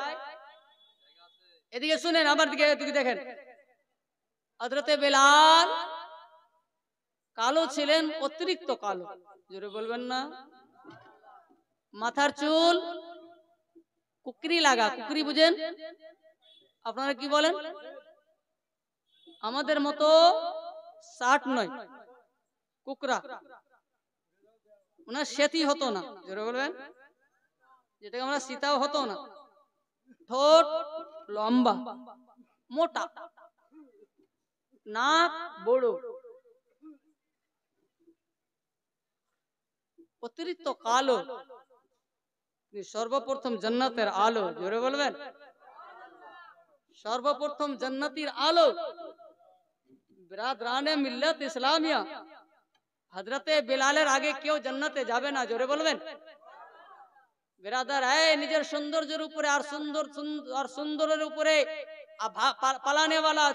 এদিকে শুনেন, আমার দিকে এদিকে দেখেন। হযরতে বিলাল কালো ছিলেন, অতিরিক্ত কালো। জোরে বলবেন না। মাথার চুল কুকরি লাগা। কুকরি বুঝেন? আপনারা কি বলেন? আমাদের মতো শার্ট নয়, কুকরা। ওনার সেতি হতো না। জোরে বলবেন। যেটাকে আমরা সীতাও হতো না। ঠোঁট লম্বা মোটা, নাক বড়, অতিরিক্ত কালো। সর্বপ্রথম জান্নাতের আলো। জোরে বলবেন। সর্বপ্রথম জান্নাতের আলো। বিরাদরানে মিল্লাত ইসলামিয়া, হযরতে বিলালের আগে কেউ জান্নাতে যাবে না। জোরে বলবেন। বিরাদার, নিজের সৌন্দর্যের উপরে আর সুন্দরের উপরে পালানে ওয়ালা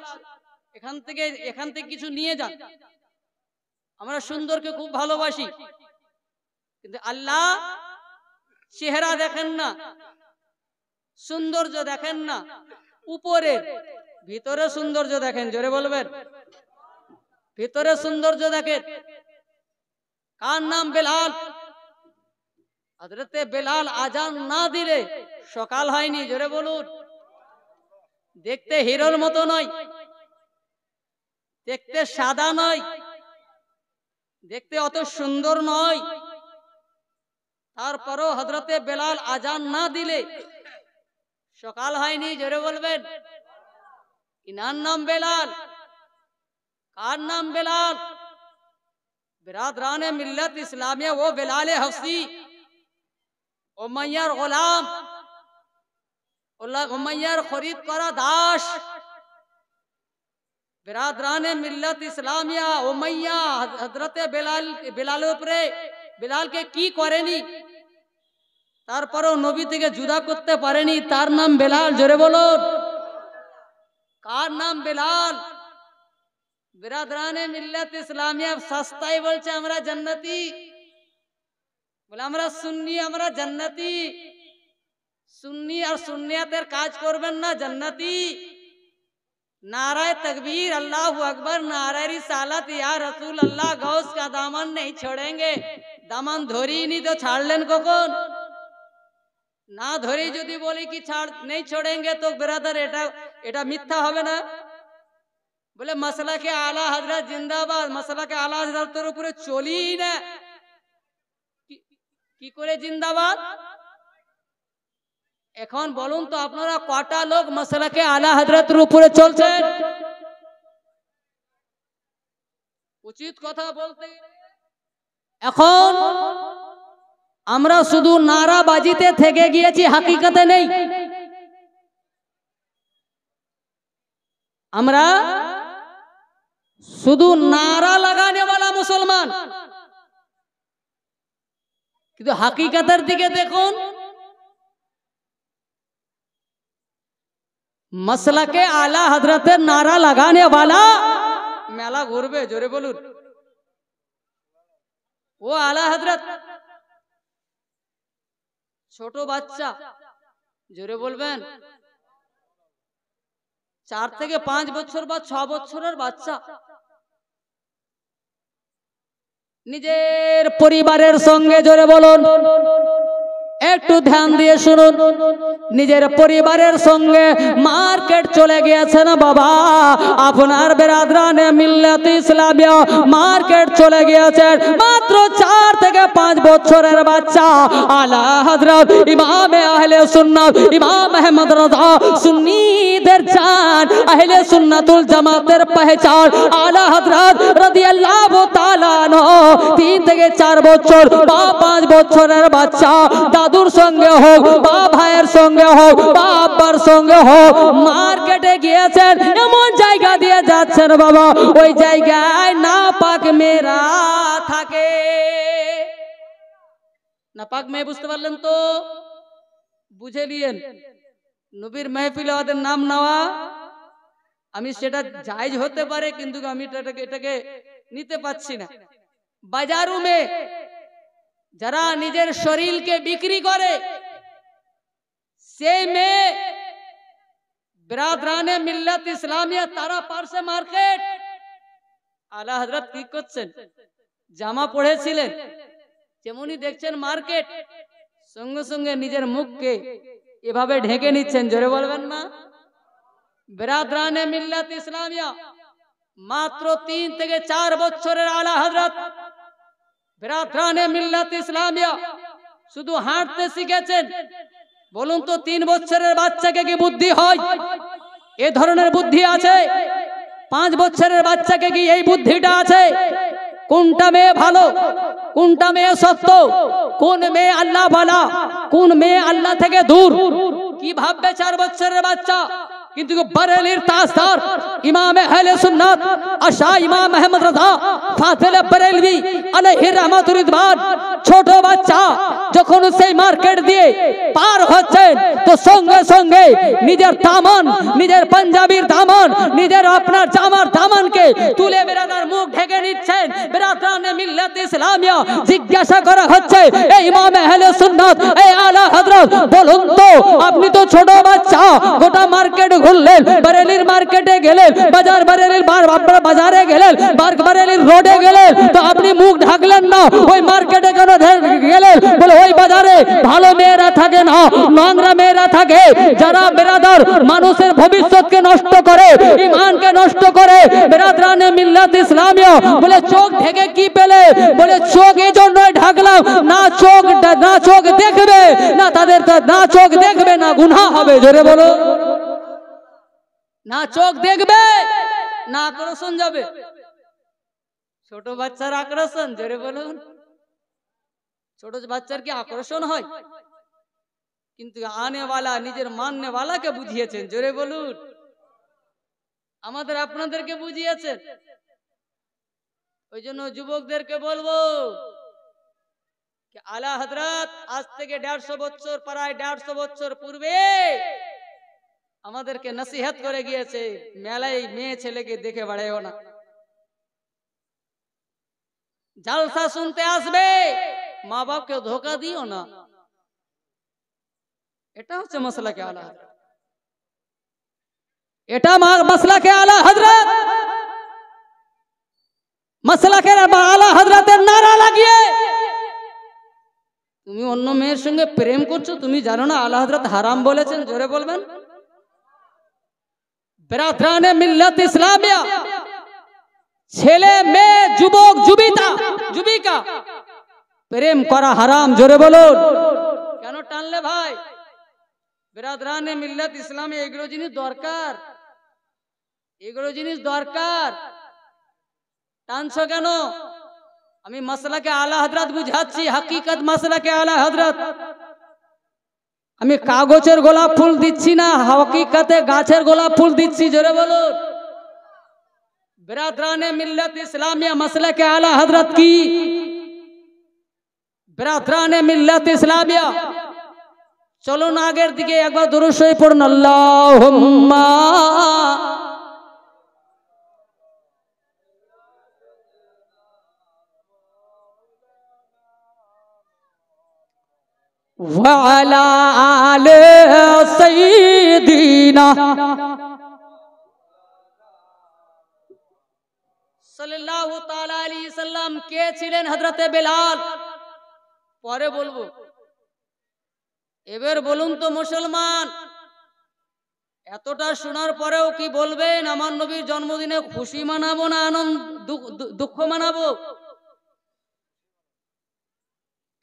এখান থেকে কিছু নিয়ে যান। আমরা সুন্দরকে খুব ভালোবাসি, কিন্তু আল্লাহ চেহারা দেখেন না, সৌন্দর্য দেখেন না, উপরে ভিতরে সৌন্দর্য দেখেন। জোরে বলবেন। ভিতরে সৌন্দর্য দেখেন। কার নাম? বেলাল। হযরতে বেলাল আজান না দিলে সকাল হয়নি। জোরে বলুন। দেখতে হিরোর মতো নয়, দেখতে সাদা নয়, দেখতে অত সুন্দর নয়, তারপরও হযরতে বেলাল আজান না দিলে সকাল হয়নি। জোরে বলবেন। ইনার নাম বেলাল। কার নাম? বেলাল। বিরাদরানে মিল্লাত ইসলামিয়া, ও বেলালে হাফসি, উমাইয়ার গোলাম, উমাইয়ার খরিদ করা দাস। বিরাদরানে মিল্লাত ইসলামিয়া, উমাইয়া হযরতে বেলালের উপরে বেলালকে কি করেনি, তারপরেও নবী থেকে জুদা করতে পারেনি। তার নাম বেলাল। জোরে বলুন। কার নাম? বেলাল। বিরাদরানে মিল্লাত ইসলামিয়া সস্তায় বলছে আমরা জান্নাতি, বলে আমরা সুন্নি, আমরা জান্নাতি। সুন্নি আর সুন্নিয়াতের কাজ করবেন না, জান্নাতি। नाराए तकबीर, अल्लाहु अकबर, नाराए रिसालत, या रसूल अल्लाह, गौस का दामन नहीं छोड़ेंगे। दामन धरी नहीं तो छाड़ लेन कখন? ना धरी যদি বলি কি ছাড় नहीं छोड़ेंगे तो ब्रदर এটা মিথ্যা হবে না? বলে মাসলাকে আলা হযরত জিন্দাবাদ। মাসলাকে আলা হযরতের উপরে চলি না, কি করে জিন্দাবাদ? এখন বলুন তো আপনারা কটা লোক মাসলাকে আলা হযরতের উপরে চলছেন? উচিত কথা বলতে এখন আমরা শুধু নারাবাজিতে থেকে গিয়েছি, হাকিকতে নেই। আমরা শুধু নারা লাগানে वाला মুসলমান, কিন্তু হাকিকতের দিকে দেখুন। मसलके आला हजरतेर नारा लगाने वाला मेला घुरबे। जोरे बोलुन। वो आला हजरत छोटो बाच्चा জোরে বলবেন। 4 থেকে 5 বছর বা 6 বছরের বাচ্চা নিজের পরিবারের সঙ্গে, জোরে বলুন, একটু ধ্যান দিয়ে শুনুন, নিজের পরিবারের সঙ্গে মার্কেট চলে গিয়েছেন বাবা। আপনার বেরাদরানে মিল্লাত ইসলামিয়া মার্কেট চলে গিয়েছেন। মাত্র 4 থেকে 5 বছরের বাচ্চা। আলা হযরত ইমামে আহলে সুন্নাত ইমাম আহমদ রাজা সুন্নিদের জান, আহলে সুন্নাতুল জামাতের পহচান আলা হযরত রাদিয়াল্লাহু তাআলা আনহু 3 থেকে 4 বছর বা 5 বছরের বাচ্চা দাদুর সঙ্গে হোক বা ভাইয়ের সঙ্গে হোক বা আব্বার সঙ্গে হোক মার্কেটে গিয়েছেন, এমন জায়গা দিয়ে যাচ্ছেন বাবা, ওই জায়গায় নাপাক মেয়েরা থাকে। নাপাক মেয়ে বুঝতে পারলেন তো? বুঝে নিয়েন। নবীর মেহফিলে ওদের নাম নেওয়া, আমি সেটা জায়েজ হতে পারে, কিন্তু আমি এটাকে নিতে পাচ্ছি না। বাজারু মেয়ে যারা নিজের শরীরকে বিক্রি করে, সেই মেয়ে বিরাদরানে মিল্লাত ইসলামিয়া তারা পার্শ্বে মার্কেট। আলা হযরত কি করছেন? জামা পড়েছিলেন, যেমনই দেখছেন মার্কেট, সঙ্গে সঙ্গে নিজের মুখকে এভাবে ঢেকে নিচ্ছেন। জোরে বলবেন না? বিরাদরানে মিল্লাত ইসলামিয়া মাত্র 3 থেকে 4 বছরের আলা হযরত বিরাদরানে মিল্লাত ইসলামিয়া শুধু হাঁটতে শিখেছেন। বলুন তো 3 বছরের বাচ্চাকে কি বুদ্ধি হয়? এ ধরনের বুদ্ধি আছে? 5 বছরের বাচ্চাকে কি এই বুদ্ধিটা আছে? কোনটা মেয়ে ভালো, কোনটা মেয়ে সত্য, কোন মেয়ে আল্লাহ ভালা, কোন মেয়ে আল্লাহ থেকে দূর, কি ভাববে 4 বছরের বাচ্চা? কিন্তু বরেলির তাজদার ইমাম আহলে সুন্নাত আশা ইমাম আহমদ রাজা ফাতিল বরেলভী আলাইহি রাহমাতুর রিদওয়ান ছোট বাচ্চা যখন সেই মার্কেট দিয়ে পার হচ্ছেন, তো সঙ্গে সঙ্গে নিজের দামান, নিজের পাঞ্জাবির দামান, নিজের আপনার জামার দামানকে তুলে বেরাদার মুখ ঢেকে নিচ্ছেন। বেরাদানে মিল্লাত ইসলামিয়া জিজ্ঞাসা করা হচ্ছে, এই ইমাম আহলে সুন্নাত, এই আলা হযরত, বলুন তো আপনি তো ছোট বাচ্চা, গোটা মার্কেট ঘুরলেন, বরেলির মার্কেটে গেলেন, বাজার বরেলির বাজারে গেলেন, বরেলির রোডে গেলেন, তো আপনি মুখ ঢাকলেন না, ওই মার্কেটে কেন গেলেন? বলে ওই বাজারে ভালো মেয়েরা থাকে না, নোংরা মেয়েরা থাকে, যারা বেরাদার মানুষের ভবিষ্যৎকে নষ্ট করে, ঈমানকে নষ্ট করে। বেরাদরানে মিল্লাত ইসলামিয়া বলে চোখ ঢেকে কি পেলে? বলে চোখ এই জন্যই ঢাকলাম, না চোখ দেখবে না, তাদের না চোখ দেখবে না গুনাহ হবে। জোরে বলো। না চোখ দেখবে না আকর্ষণ যাবে। ছোট বাচ্চার আকর্ষণ, জোরে বলুন। ছোট বাচ্চার কি আকর্ষণ হয়? কিন্তু আনেওয়ালা নিজের মাননেওয়ালাকে বুঝিয়েছেন। জোরে বলুন। আমাদের আপনাদেরকে বুঝিয়েছেন। ওই জন্য যুবকদেরকে বলবো, আলা হযরত আজ থেকে 150 বছর, প্রায় 150 বছর পূর্বে আমাদেরকে নসিহত করে গিয়েছে, মেলায় মেয়ে ছেলেকে দেখে বাড়াইও না। জলসা শুনতে আসবে, মা বাপকে ধোকা দিও না। এটা হচ্ছে মাসলাকে আলা হযরত, এটা মাসলাকে আলা হযরত। মাসলাকে আলা হযরতের নারা লাগিয়ে তুমি অন্য মেয়ের সঙ্গে প্রেম করছো, তুমি জানো না আলা হযরত হারাম বলেছেন? জোরে বলবেন। বেরাদরানে মিল্লাত ইসলামিয়া ছেলে মেয়ে যুবক যুবিকা প্রেম করা হারাম। জোরে বলুন। কেন টানলে ভাই? বেরাদরানে মিল্লাত ইসলামিয়া এগুলো জিনিস দরকার, এগুলো জিনিস দরকার। টানছো কেন? আমি মাসলাকে আলা হযরত বুঝাচ্ছি, হাকিকত মাসলাকে আলা হযরত। আমি কাগজের গোলাপ ফুল দিচ্ছি না, হাকিকতে গাছের গোলাপ ফুল দিচ্ছি। জোরে বলুন। বেরাদরানে মিল্লাত ইসলামিয়া মাসলাকে আলা হযরত কি? বেরাদরানে মিল্লাত ইসলামিয়া। চলুন আগের দিকে একবার দুরূদ শরীফ পড়ুন। আল্লাহুম্মা ওয়ালা আলে সাইয়্যিদিনা সাল্লাল্লাহু তাআলা আলাইহি সাল্লাম কে ছিলেন? হযরতে বেলাল। পরে বলবো, এবার বলুন তো মুসলমান, এতটা শোনার পরেও কি বলবেন আমার নবীর জন্মদিনে খুশি মানাবো না দুঃখ মানাবো?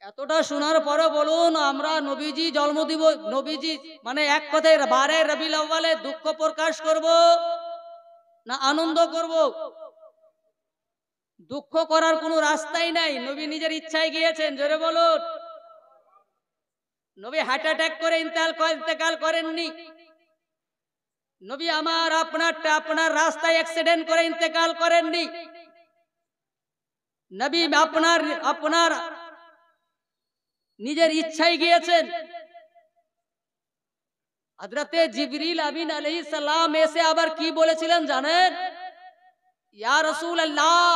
এতটা শোনার পরে বলুন, আমরা নবীজি জন্ম দিব, নবীজি মানে এক কথায় 12 রবিউল আউয়ালে দুঃখ প্রকাশ করব না আনন্দ করব? দুঃখ করার কোনো রাস্তাই নাই, নবী নিজের ইচ্ছায় গিয়েছেন। জোরে বলুন। নবী হার্ট অ্যাটাক করে ইন্তেকাল করেননি। নবী আপনার রাস্তায় অ্যাক্সিডেন্ট করে ইন্তেকাল করেননি। নবী আপনার নিজের ইচ্ছায় গিয়েছেন। হযরতে জিবরিল আমিন আলাইহিস সালাম এসে আবার কি বলেছিলেন জানেন? ইয়া রাসূলুল্লাহ,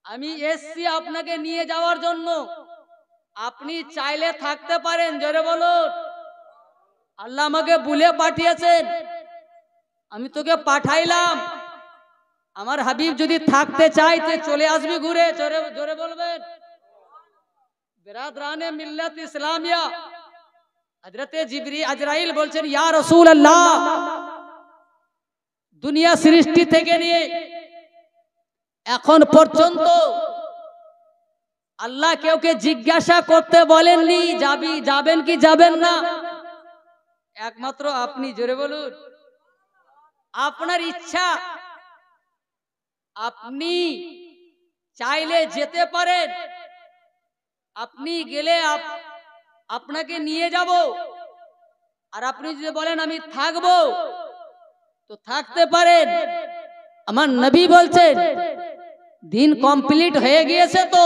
আমি এসেছি আপনাকে নিয়ে যাওয়ার জন্য, আপনি চাইলে থাকতে পারেন। জোরে বলুন। আল্লাহ আমাকে বলে পাঠিয়েছেন, আমি তোকে পাঠাইলাম। আমার হাবিব যদি থাকতে চায় তো চলে আসবি ঘুরে। জোরে বলবেন। বিরাদরানে মিল্লাত ইসলামিয়া, হযরতে আজরাইল বলছেন, ইয়া রাসূলুল্লাহ, দুনিয়া সৃষ্টি থেকে নিয়ে এখন পর্যন্ত আল্লাহ কেউকে জিজ্ঞাসা করতে বলেননি যাবেন কি যাবেন না, একমাত্র আপনি। জোরে বলুন। আপনার ইচ্ছা, আপনি চাইলে যেতে পারেন, আপনি গেলে আপনাকে নিয়ে যাব। আর আপনি যদি বলেন আমি থাকবো তো থাকতে পারেন। আমার নবী বলছেন দিন কমপ্লিট হয়ে গিয়েছে, তো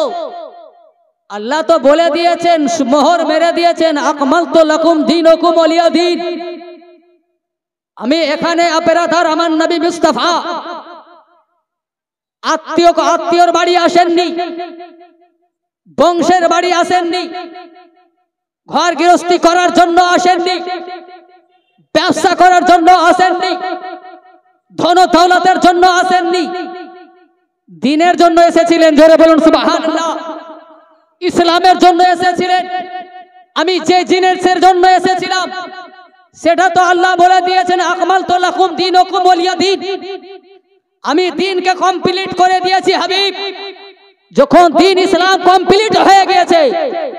আল্লাহ তো বলে দিয়েছেন, মোহর মেরে দিয়েছেন, আকমালতু লাকুম দীনাকুম ওয়ালিয়া দীন। আমি এখানে আপনার আমার নবী মুস্তাফা আত্মীয়র বাড়ি আসেননি, বংশের বাড়ি আসেননি, ঘর গৃহস্থী করার জন্য আসেননি, ব্যবসা করার জন্য আসেননি, ধন দৌলতের জন্য আসেননি, দ্বীনের জন্য এসেছিলেন। জোরে বলুন সুবহানাল্লাহ। ইসলামের জন্য এসেছিলেন। আমি যে জিনিসের জন্য এসেছিলাম সেটা তো আল্লাহ বলে দিয়েছেন, আকমালতু লাকুম দীনাকুম ওয়ালিয়া দীন। আমি দ্বীনকে কমপ্লিট করে দিয়েছি হাবিব। যখন দ্বীন ইসলাম কমপ্লিট হয়ে গিয়েছে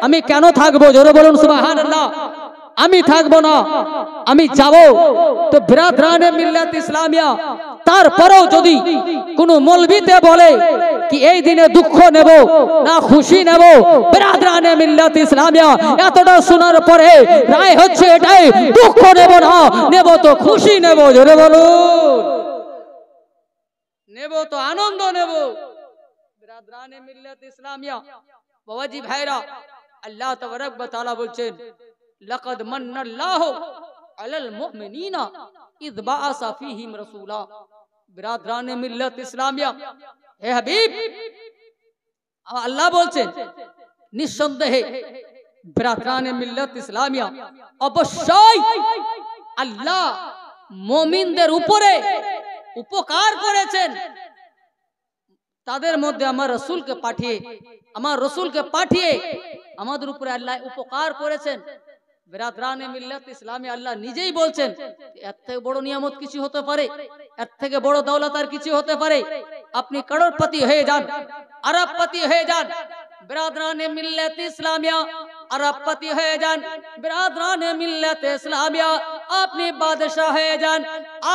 আমি কেন থাকবো? জোরে বলুন সুবহানাল্লাহ। আমি থাকবো না, আমি যাব। তো বিরাদরানে মিল্লাত ইসলামিয়া, তারপরেও যদি কোনো মৌলবীতে বলে কি এই দিনে দুঃখ নেব না খুশি নেব, বিরাদরানে মিল্লাত ইসলামিয়া এতটা শোনার পরে রায় হচ্ছে এটাই, দুঃখ নেব না, নেব তো খুশি নেব। জোরে বলুন। নেব তো আনন্দ নেব। বিরাদরানে মিল্লাত ইসলামিয়া, বাবাজি ভাইরা, আল্লাহ তাবারক ওয়া তাআলা বলছেন, লাকাদ মান্নাল্লাহু আলাল মুমিনিনা ইয বাআসা ফীহিম রাসূলা। বিরাদরানে মিল্লাত ইসলামিয়া, হে হাবিব, আল্লাহ বলছেন নিঃসন্দেহে বিরাদরানে মিল্লাত ইসলামিয়া অবশ্যই আল্লাহ মুমিনদের উপরে উপকার করেছেন। তাদের মধ্যে আমার রাসূলকে পাঠিয়ে আমাদের উপরে আল্লাহ উপকার করেছেন। বিরাদরানে মিল্লাত ইসলামিয়া আল্লাহ নিজেই বলছেন, এর থেকে বড় নিয়ামত কিছু হতে পারে? এর থেকে বড় দৌলত আর কিছু হতে পারে? আপনি করোড়পতি হয়ে যান, আরবপতি হয়ে যান, বিরাদরানে মিল্লাত ইসলামিয়া আরবপতি হয়ে যান, বিরাদরানে মিল্লাত ইসলামিয়া আপনি বাদশাহ হয়ে যান।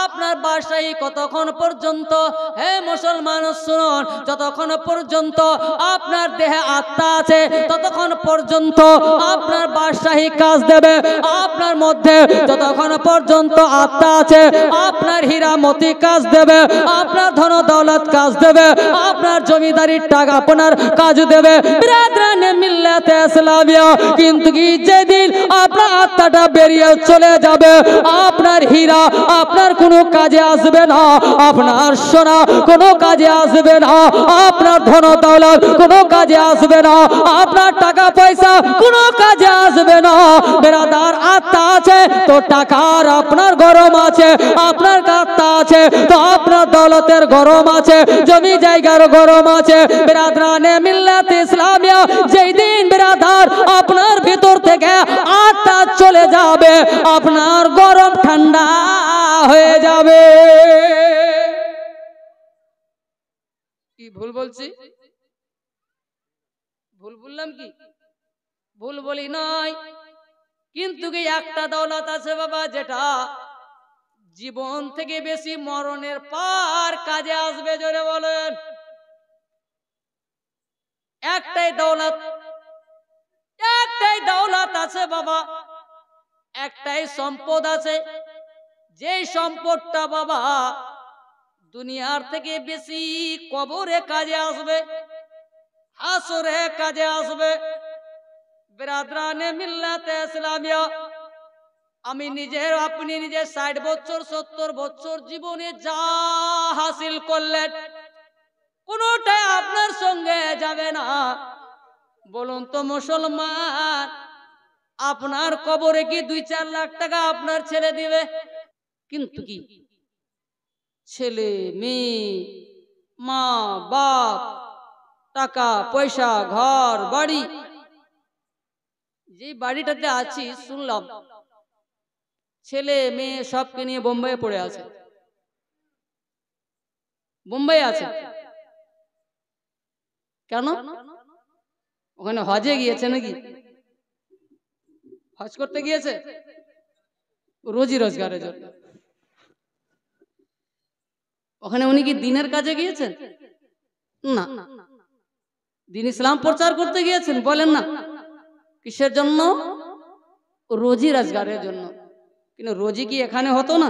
আপনার বাদশাহী কতক্ষণ পর্যন্ত? হে মুসলমান শুনুন, যতক্ষণ পর্যন্ত আপনার দেহে আত্মা আছে ততক্ষণ পর্যন্ত আপনার বাদশাহী কাজ দেবে। আপনার মধ্যে যতক্ষণ পর্যন্ত আত্মা আছে আপনার হীরামতি কাজ দেবে, আপনার ধন দৌলত কাজ দেবে, আপনার জমিদারির টাকা আপনার কাজ দেবে। বিরাদরানে মিল্লাত ইসলামিয়া কিন্তু কি যেদিন আপনার আত্মাটা বেরিয়ে চলে যাবে আপনার হীরা আপনার কোনো কাজে আসবে না, আপনার সোনা কোনো কাজে আসবে না, আপনার ধন দৌলত কোনো কাজে আসবে না, আপনার টাকা পয়সা কোনো কাজে আসবে না। বেরাদার আত্মা আছে তো টাকার আপনার গরম আছে, আপনার আত্মা আছে তো আপনার দৌলতের গরম আছে, জমি জায়গার গরম আছে। বেরাদরানে মিল্লাত ইসলামিয়া যেই দিন বেরাদার আপনার ভিতর থেকে আত্মা চলে যাবে, আপনার গরম ঠান্ডা হয়ে যাবে। কি ভুল বলছি? ভুল বললাম কি? ভুল বলি নাই। কিন্তু কি একটা দৌলত আছে বাবা, যেটা জীবন থেকে বেশি মরণের পার কাজে আসবে। জোরে বলেন। একটাই দৌলত আছে বাবা, একটাই সম্পদ আছে, যেই সম্পদটা বাবা দুনিয়ার থেকে বেশি কবরে কাজে আসবে, হাসরে কাজে আসবে। বিরাদরানে মিল্লাতে ইসলামিয়া, আমি নিজের আপনি নিজে 60 বছর 70 বছর জীবনে যা হাসিল করলেন কোনোটাই আপনার সঙ্গে যাবে না। বলুন তো মুসলমান, আপনার কবরে কি 2-4 লাখ টাকা আপনার ছেলে দিবে? কিন্তু কি ছেলে মেয়ে মা বাপ টাকা পয়সা ঘর বাড়ি, যে বাড়িটাতে আছি শুনলাম ছেলে মেয়ে সবকে নিয়ে বোম্বাইয়ে পড়ে আছে। বোম্বাই আছে কেন? ওখানে হজে গিয়েছে নাকি? হজ করতে গিয়েছে রোজি রোজগারের জন্য। ওখানে উনি কি দিনের কাজে গিয়েছেন? না। দিন ইসলাম প্রচার করতে গিয়েছেন? বলেন না। কিসের জন্য? রোজি রোজগারের জন্য। কিন্তু রোজি কি এখানে হতো না?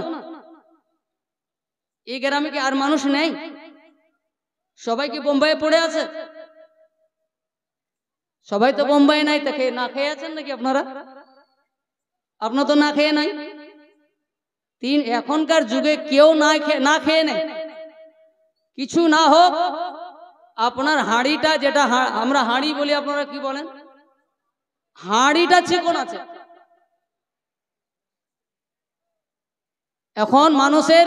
এই গ্রামে কি আর মানুষ নেই? সবাই কি বোম্বাইয়ে পড়ে আছে? সবাই তো বোম্বাই নাই, তাকে না খেয়ে আছেন নাকি আপনারা? আপনার তো না খেয়ে নাই। এখনকার যুগে কেউ না খেয়ে নেই। কিছু না হোক আপনার হাঁড়িটা, যেটা আমরা হাঁড়ি বলি, আপনারা কি বলেন? হাঁড়িটা চিকন আছে। এখন মানুষের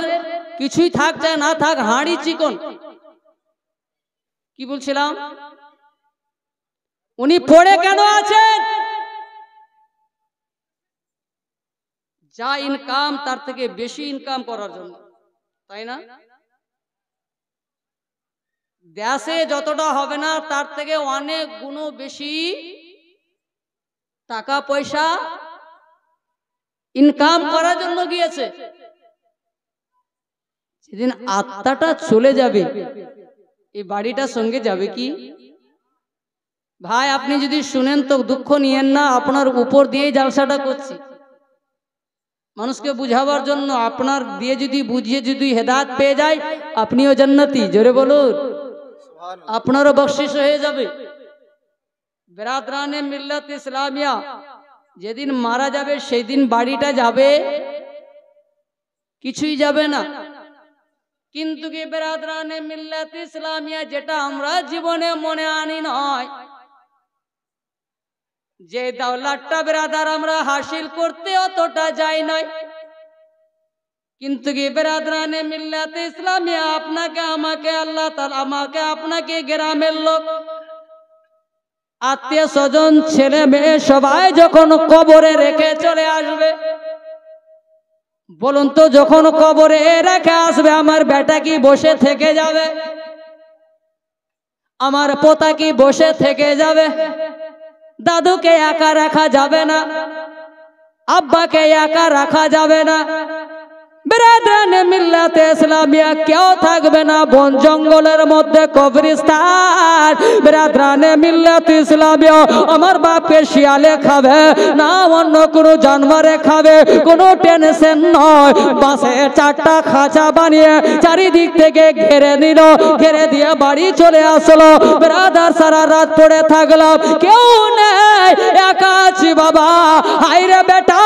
কিছুই থাক চায় না থাক, হাঁড়ি চিকন। কি বলছিলাম? উনি পড়ে কেন আছেন? যা ইনকাম তার থেকে বেশি ইনকাম করার জন্য, তাই না? দেশে যতটা হবে না তার থেকে অনেক গুণ বেশি টাকা পয়সা ইনকাম করার জন্য গিয়েছে। যেদিন আত্মাটা চলে যাবে এই বাড়িটার সঙ্গে যাবে কি? ভাই আপনি যদি শুনেন তো দুঃখ নিয়েন না, আপনার উপর দিয়ে জালসাটা করছি মানুষকে বুঝাবার জন্য। আপনার দিয়ে যদি বুঝিয়ে যদি হেদায়েত পেয়ে যায়, আপনিও জান্নাতি। জোরে বলুন, আপনারও বখশিশ হয়ে যাবে। বিরাদরানে মিল্লাত ইসলামিয়া, যেদিন মারা যাবে সেই দিন বাড়িটা যাবে, কিছুই যাবে না। কিন্তু কি বিরাদরানে মিল্লাত ইসলামিয়া, যেটা আমরা জীবনে মনে আনি নয়, যে দৌলতটা বিরাদার আমরা হাসিল করতে অতটা যাই নয়, কিন্তু কি বিরাদরানে মিল্লাত ইসলামিয়া আপনাকে আমাকে আল্লাহ তাআলা আমাকে আপনাকে গ্রামের লোক আত্মীয় স্বজন ছেলে মেয়ে সবাই যখন কবরে রেখে চলে আসবে, বলুন তো যখন কবরে রেখে আসবে আমার বেটা কি বসে থেকে যাবে? আমার পোতা কি বসে থেকে যাবে? দাদুকে একা রাখা যাবে না, আব্বাকে একা রাখা যাবে না, বিরাদরানে মিল্লাতে ইসলামিয়া কেউ থাকবে না বন জঙ্গলের মধ্যে কবরস্থান। বিরাদরানে মিল্লাতে ইসলামিয়া আমার বাপকে শিয়ালে খাবে না অন্য কোনো জানোয়ারে খাবে, কোনো টেনশন নয়। বাসে চারটা খাঁচা বানিয়ে চারিদিক থেকে ঘেরে নিল, ঘেরে দিয়ে বাড়ি চলে আসলো। বিরাদার সারা রাত পড়ে থাকলাম, কেউ নেই, একা আছি বাবা। হাইরে বেটা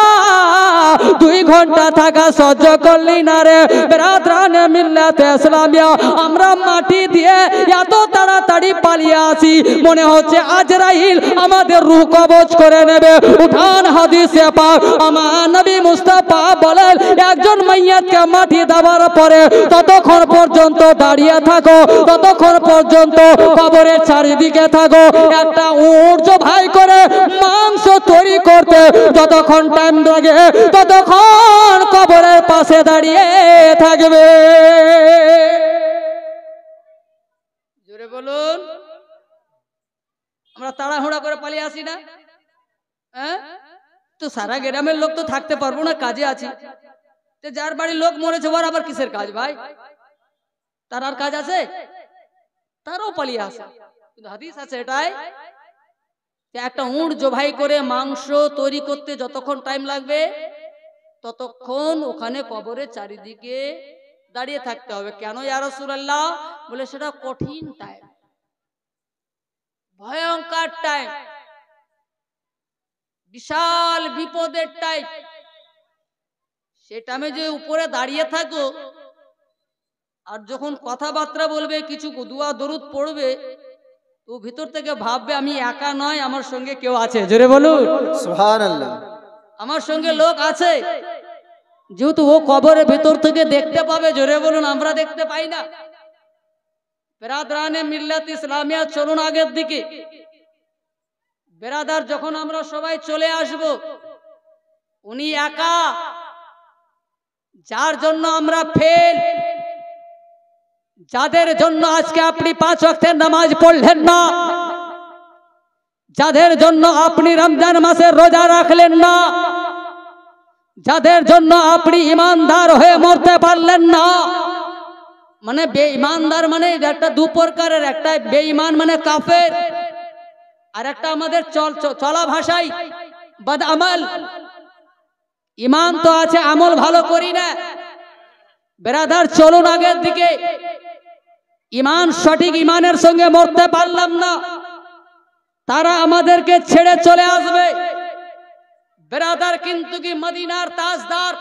2 ঘন্টা থাকা সহ্য করলি না রে। বিরাদরানে মিল্লাতে ইসলামিয়া আমরা মাটি দিয়ে এত তাড়াতাড়ি পালিয়ে আসি, মনে হচ্ছে আজরাইল আমাদের রূহ কবজ করে নেবে। উঠান হাদিসে পাক আমার নবী মুস্তাফা বলেন, একজন মাইয়াতকে মাটি দেওয়ার পরে ততক্ষণ পর্যন্ত দাঁড়িয়ে থাকো, ততক্ষণ পর্যন্ত কবরের চারিদিকে থাকো। একটা উট জবাই করে মাংস তৈরি করতে যতক্ষণ টাইম লাগে ততক্ষণ কবরের পাশে দাঁড়িয়ে থাকবে। জোরে বলুন। আমরা তাড়াহুড়া করে পালিয়ে আসি না? হ্যাঁ, তো সারা গ্রামের লোক তো থাকতে পারবো না, কাজে আছি। তো যার বাড়ির লোক মরেছে ওর আবার কিসের কাজ ভাই? তার আর কাজ আছে? তারও পালিয়ে আসে। কিন্তু হাদিস আছে এটাই, একটা উট জবাই করে মাংস তৈরি করতে যতক্ষণ টাইম লাগবে ততক্ষণ ওখানে কবরের চারিদিকে দাঁড়িয়ে থাকতে হবে। কেন ইয়া রাসূলুল্লাহ? বলে সেটা কঠিন টাইম, ভয়ঙ্কর টাইম, বিশাল বিপদের টাইম। সে টাইমে যে উপরে দাঁড়িয়ে থাকো আর যখন কথাবার্তা বলবে, কিছু দুয়া দরুদ পড়বে, তো ভিতর থেকে ভাববে আমি একা নয়, আমার সঙ্গে কেউ আছে। জোরে বলুন সুবহানাল্লাহ। আমার সঙ্গে লোক আছে। যেহেতু ও কবরের ভিতর থেকে দেখতে পাবে। জোরে বলুন আমরা দেখতে পাই না। বিরাদরানে মিল্লাত ইসলামিয়া চলুন আগের দিকে। বেরাদার যখন আমরা সবাই চলে আসব, উনি একা, যার জন্য আমরা ফেল, যাদের জন্য আজকে আপনি 5 ওয়াক্তের নামাজ পড়লেন না, যাদের জন্য আপনি রমজান মাসে রোজা রাখলেন না, যাদের জন্য আপনি ইমানদার হয়ে মরতে পারলেন না। মানে বেঈমানদার মানে একটা 2 প্রকারের, একটা বেঈমান মানে কাফের, আর একটা আমাদের চলা ভাষায় বদআমল। ইমান তো আছে, আমল ভালো করি না। বেরাদার চলুন আগের দিকে। ইমান, সঠিক ইমানের সঙ্গে মরতে পারলাম না, তারা আমাদেরকে ছেড়ে চলে আসবে। বেরাদার কিন্তু কি মদিনার তাজদার।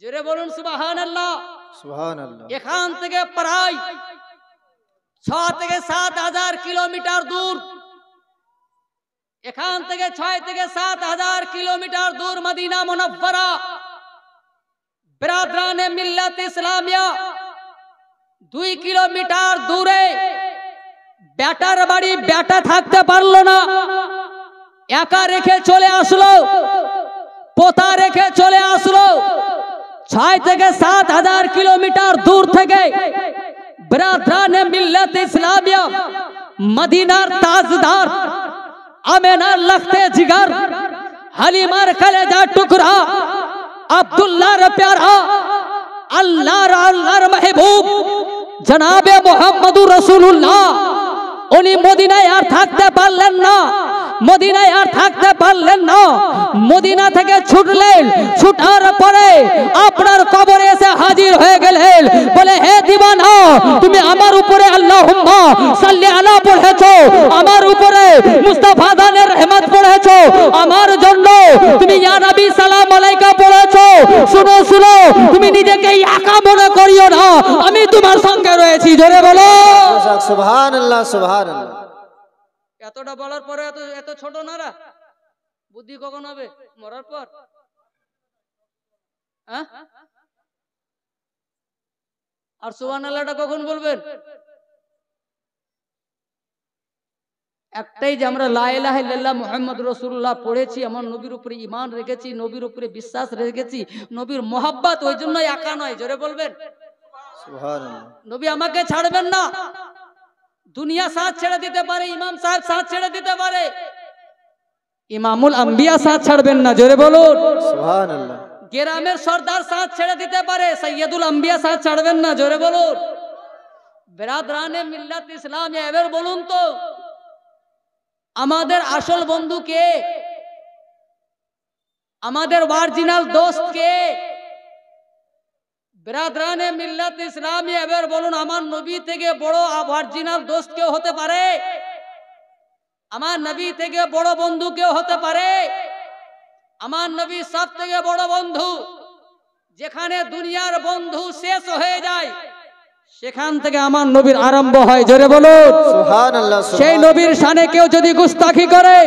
জোরে বলুন সুবহানাল্লাহ। সুবহানাল্লাহ। এখান থেকে প্রায় 6 থেকে 7 হাজার কিলোমিটার দূর, এখান থেকে 6 থেকে 7 হাজার কিলোমিটার দূর মদিনা মুনাফফারা। বিরাদরানে মিল্লাত ইসলামিয়া 2 কিলোমিটার দূরে বেটার বাড়ি বেটা থাকতে পারলো না, একা রেখে চলে আসলো, পোতা রেখে চলে আসলো। 6 থেকে 7 হাজার কিলোমিটার দূর থেকে বিরাদরানে মিল্লাত ইসলামিয়া মদিনার তাজদার, আমেনার লখতে জিগার, হালিমার কলেজার টুকরা, আব্দুল্লাহর প্যারা, আল্লাহর মাহবুব জনাবে মুহাম্মদুর রাসূলুল্লাহ, উনি মদিনায় আর থাকতে পারলেন না, মদিনায় আর থাকতে পারলেন না। মদিনা থেকে ছুটলেন, ছুটার পরে আপনার কবরে এসে হাজির হয়ে গেলেন। বলে হে দিওয়ানা, তুমি আমার উপরে আল্লাহুম্মা সাল্লি আলা পড়েছো, আমার উপরে মুস্তাফা দানের রহমত পড়েছো, আমার জন্য তুমি ইয়া নবী সালাম আলাইকা পড়েছো। শুনো শুনো, তুমি নিজেকে একা মনে করিও না, আমি তোমার সঙ্গে রয়েছি। জোরে বলো সুবহানাল্লাহ সুবহানাল্লাহ। এতটা বলার পরে এত ছোট নারা, বুদ্ধি কখন হবে? মরার পর। আর সুবহানাল্লাহটা কখন বলবেন? একটাই যে আমরা লা ইলাহা ইল্লাল্লাহ মুহাম্মাদুর রাসূলুল্লাহ পড়েছি, আমার নবীর উপরে ঈমান রেখেছি, নবীর উপরে বিশ্বাস রেখেছি, নবীর মহব্বত, ওই জন্য একা নয়। জোরে বলবেন সুবহানাল্লাহ। নবী আমাকে ছাড়বেন না। দুনিয়া সাথ ছেড়ে দিতে পারে, ইমাম সাহেব সাথ ছেড়ে দিতে পারে, ইমামুল আম্বিয়া সাথ ছাড়বেন না। জোরে বলুন সুবহানাল্লাহ। গ্রামের সর্দার সাথ ছেড়ে দিতে পারে, সৈয়দুল আম্বিয়া সাথ ছাড়বেন না, জোরে বলুন। বেরাদরানে মিল্লাত ইসলাম, এবার বলুন তো আমাদের আসল বন্ধু কে? আমাদের অরিজিনাল দোস্ত কে? বেরাদরানে মিল্লাত ইসলাম, এবার বলুন আমার নবী থেকে বড় অরিজিনাল দোস্ত কেউ হতে পারে? আমার নবী থেকে বড় বন্ধু কেউ হতে পারে? আমার নবী সব থেকে বড় বন্ধু। যেখানে দুনিয়ার বন্ধু শেষ হয়ে যায় সেখান থেকে আমার নবীর আরম্ভ হয়, জোরে বলুন সুবহানাল্লাহ। সেই নবীর শানে কেউ যদি গুস্তাখি করে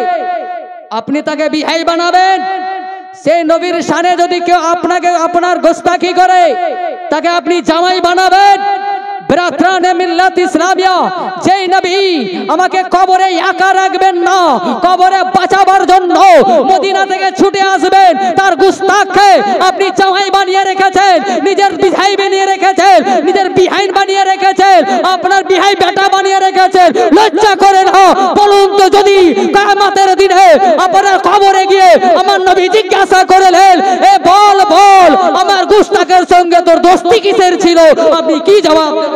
আপনি তাকে বিহাই বানাবেন। সেই নবীর শানে যদি কেউ আপনাকে আপনার গুস্তাখি করে তাকে আপনি জামাই বানাবেন। বেরাদরানে মিল্লাত ইসলামিয়া, যেই নবী আমাকে কবরে একা রাখবেন না, কবরে বাঁচাবার জন্য মদিনা থেকে ছুটে আসবেন, তার গুস্তাখকে আপনি জামাই বানিয়ে রেখেছেন, নিজের বিহাই বানিয়ে রেখেছেন, নিজের বিহাইন বানিয়ে রেখেছেন, আপনার বিহাই বেটা বানিয়ে রেখেছেন। লজ্জা করে না? বলুন তো, যদি কিয়ামতের দিনে আপনার কবরে গিয়ে আমার নবী জিজ্ঞাসা করলেন, এ বল বল আমার গুস্তাখের সঙ্গে তোর দোস্তি কিসের ছিল, আপনি কি জবাব দেবেন?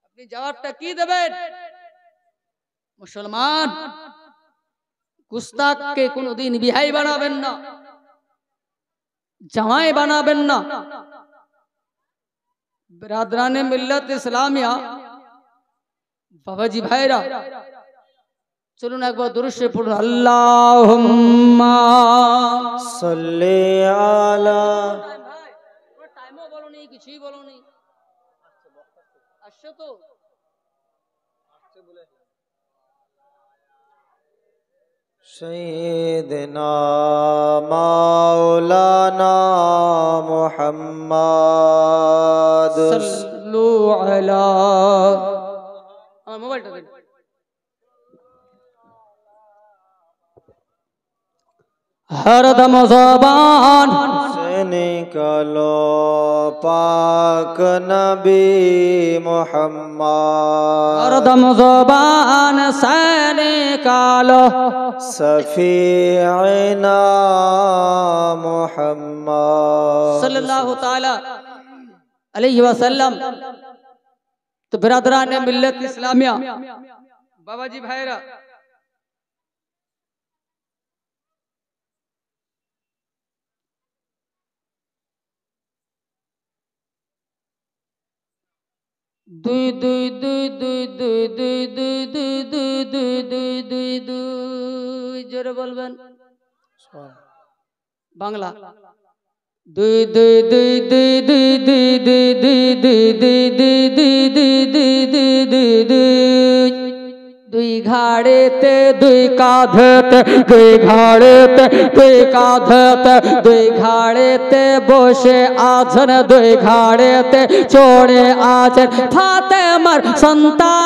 আপনি জবাবটা কি দেবেন? মুসলমান, গুস্তাখকে কোনোদিন বিহাই বানাবেন না, জামাই বানাবেন না। বেরাদরানে মিল্লাত ইসলামিয়া, বাবাজি ভাইরা, চলুন একবার দুরূদ শরীফ পড়ুন। আল্লাহুম্মা সাল্লি আলা। টাইমও বলনি, কিছুই বলনি, আসছো তো? সাইয়্যিদিনা মাওলানা মুহাম্মদ। সাল্লু আলা। আমার মোবাইলটা দেন। হরদম জবান से निकलो पाक नबी मुहम्मद। हरदम जबान से निकालो सफीना मुहम्मद सल्लल्लाहु ताला अलैहि वसल्लम। तो बिरादराने मिल्लत इस्लामिया, बाबाजी भाईरा, দুই দুই দুই দুই দুই দুই দুই দুই দুই দুই দুই দুই দুই, জোরে বলবেন বাংলা। দুই দুই দুই দুই দুই দুই দুই দুই দুই দুই দুই দুই দুই দুই দুই দুই দুই, দুই ঘাড়েতে দুই কাঁধেতে, দুই ঘাড়েতে দুই কাঁধেতে, দুই ঘাড়েতে বসে আছেন, দুই ঘাড়েতে চড়ে আছেন ফাতেমার সন্তান।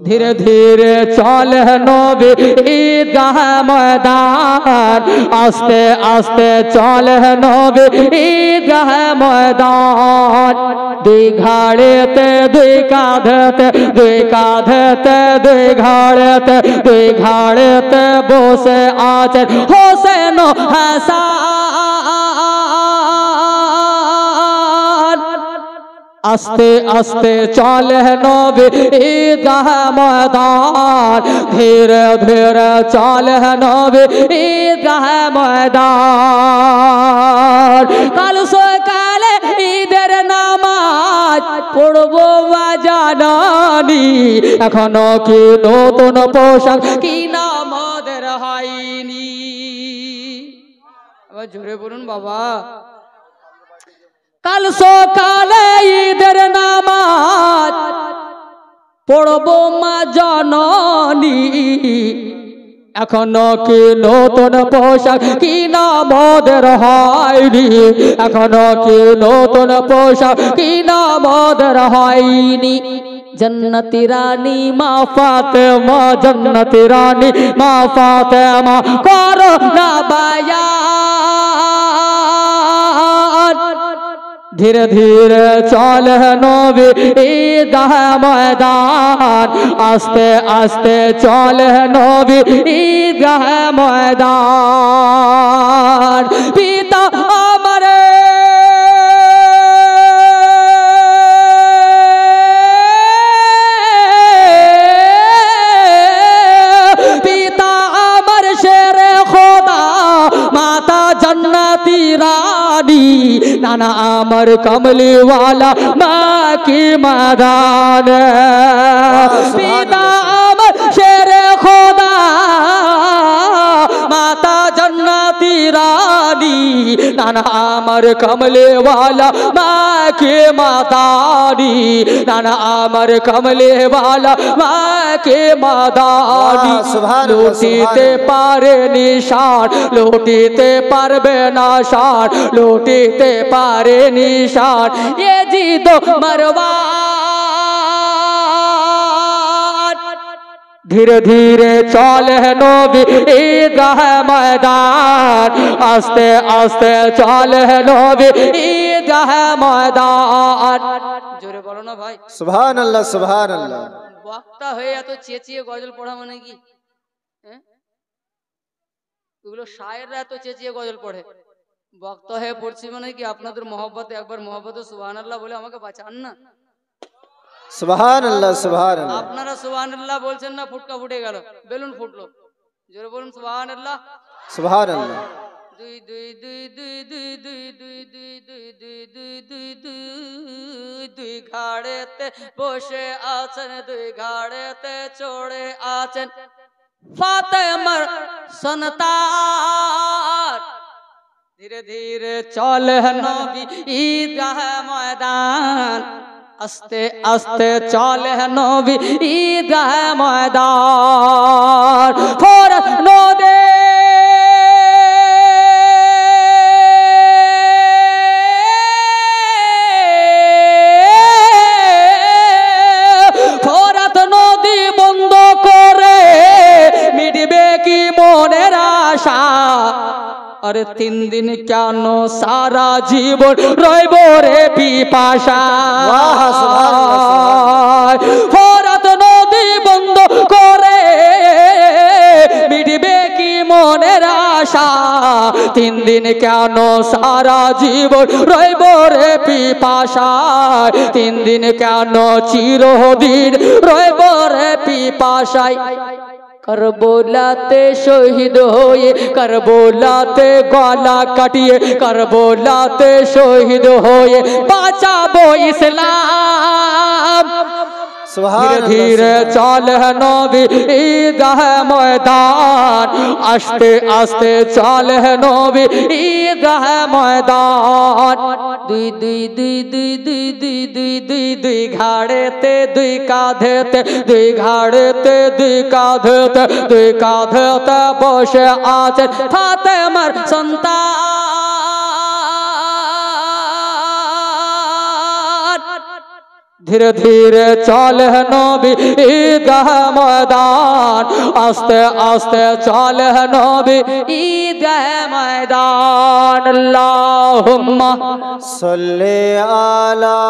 ধীরে ধীরে চলে নবী ঈদগাহ ময়দান, আস্তে আস্তে চলে নবী ঈদগাহ ময়দান। দুই ঘাড়েতে দুই কাঁধেতে, দুই কাঁধেতে দুই ঘাড়েতে, দুই ঘাড়েতে বসে আছেন হোসেন ও হাসান। আস্তে আস্তে চলে নবী ঈদগাহ ময়দান, ধীরে ধীরে চলে নবী ঈদগাহ ময়দান। কাল সকালে ঈদের নামাজ পড়বো জানানি, এখনো কি নতুন পোশাক কি নামাদের হয়নি? আবার জোরে বলুন বাবা। কাল সকালে ঈদের নামাজ পড়বো মা জননী, এখনো কি নতুন পোশাক কি নামাদের হয়নি, এখনো কি নতুন পোশাক কি নামাদের হয়নি। जन्नती रानी माँ फातिमा, जन्नती रानी माँ फातिमा करो ना बयान। ধীরে ধীরে চলে নবী ঈদগাহ ময়দান, আস্তে আস্তে চলে নবী ঈদগাহ ময়দান। পিতা আমার পিতা আমার শেরে খোদা, মাতা জন্নতি রানী, নানা আমার কমলিওয়ালা মা কি মাদান। পিতা আমার শেরে খোদা, মাতা জন্নতি রানী, নানা আমার কমলিওয়ালা মা কি মাদানি, নানা আমার কমলিওয়ালা মা কি মাদানি। লুটিতে পারে নিশান, লুটিতে পারবে না শান, লুটিতে পারে নিশান এ জিদ মারওয়ান। ধীরে ধীরে চলে নবী ঈদগাহ ময়দান, আস্তে আস্তে চলে নবী ঈদগাহ ময়দান। জোরে বলো না ভাই সুবহানাল্লাহ সুবহানাল্লাহ। বক্তা হয়ে এত চেঁচিয়ে গজল পড়া মানে কি? এগুলো শায়েররা এত চেঁচিয়ে গজল পড়ে, বক্তা হয়ে পড়ছি মানে কি আপনাদের মহব্বতে একবার মহব্বতে সুবহানাল্লাহ বলে আমাকে বাঁচান না। সুবহানাল্লাহ সুবহানাল্লাহ। আপনারা সুবহানাল্লাহ বলছেন না, ফুটকা ফুটে গেল, বেলুন ফুটলো। জোরে বলুন সুবহানাল্লাহ সুবহানাল্লাহ। দুই দুই দুই দুই দুই দুই দুই দুই দুই দুই দুই দুই দুই দুই ঘাড়েতে বসে আছেন, দুই ঘাড়েতে চড়ে আছেন ফাতেমার সন্তান। ধীরে ধীরে চলে নবী ঈদগাহ ময়দান, আস্তে আস্তে চলে নবী ঈদগাহ ময়দান। ফোরত নদী ফোরত নদী বন্ধ করে মিটবে কি মনের আশা? अरे 3 दिन কেন সারা জীবন রইব রে পিপাসা। ফোরত নদী বন্ধ করে মিটবে কি মনের আশা? 3 दिन কেন সারা জীবন রইব রে পিপাসা? 3 दिन কেন চিরদিন রইব রে পিপাসায়? करबलाते शहीद होए, करबलाते गला काटिए, करबलाते शहीद होए बाँचाबो इस्लाम। धीरे धीरे चले नबी ঈদগাহ ময়দান, আস্তে আস্তে চলে নবী ঈদগাহ ময়দান। দুই দুই দুই দুই দুই দুই দুই দুই দুই ঘাড়েতে দুই কাঁধেতে, দুই ঘাড়েতে দুই কাঁধেতে, দুই কাঁধেতে বসে আছেন ফাতেমার সন্তান। ধীরে ধীরে চলে নবী ঈদগাহ ময়দান, আস্তে আস্তে চলে নবী ঈদগাহ ময়দান। আল্লাহুম্মা সাল্লি আলা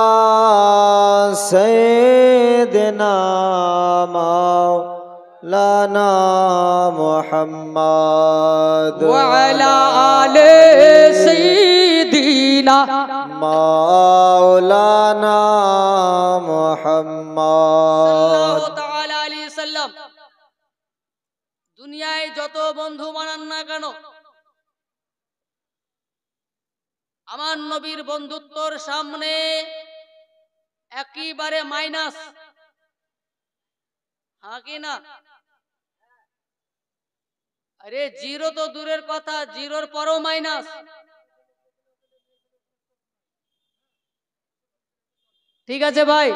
সাইয়্যিদিনা মাওলানা মুহাম্মদ ওয়া আলা আলি সাইয়্যিদিনা মাওলানা মুহাম্মদ সাল্লাল্লাহু তাআলা আলাইহি সাল্লাম। দুনিয়ায় যত বন্ধু বানান না কেন, আমার নবীর বন্ধুত্বর সামনে একেবারে মাইনাস। হ্যাঁ কি না? আরে জিরো তো দূরের কথা, জিরোর পরও মাইনাস। ঠিক আছে ভাই,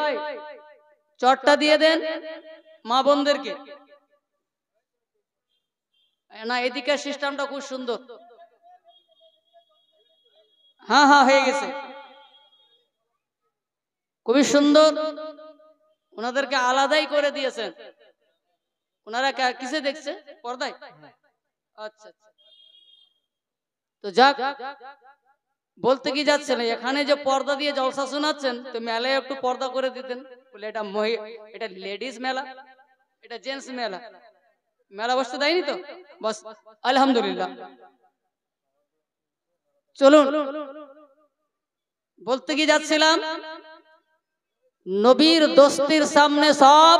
চটটা দিয়ে দেন মা বোনদেরকে। না, এদিকের সিস্টেমটা খুব সুন্দর। হ্যাঁ হ্যাঁ, হয়ে গেছে, খুবই সুন্দর। ওনাদেরকে আলাদাই করে দিয়েছেন। ওনারা কিসে দেখছে? পর্দায়। আচ্ছা, তো যাক, বলতে কি যাচ্ছেন, এখানে যে পর্দা দিয়ে জলসা শোনাচ্ছেন, তো মেলায় একটু পর্দা করে দিতেন। বলে এটা লেডিস মেলা, এটা জেন্টস মেলা, মেলা বসতে দেয়নি তো, বস আলহামদুলিল্লাহ। চলুন, বলতে কি যাচ্ছিলাম, নবীর দোস্তির সামনে সব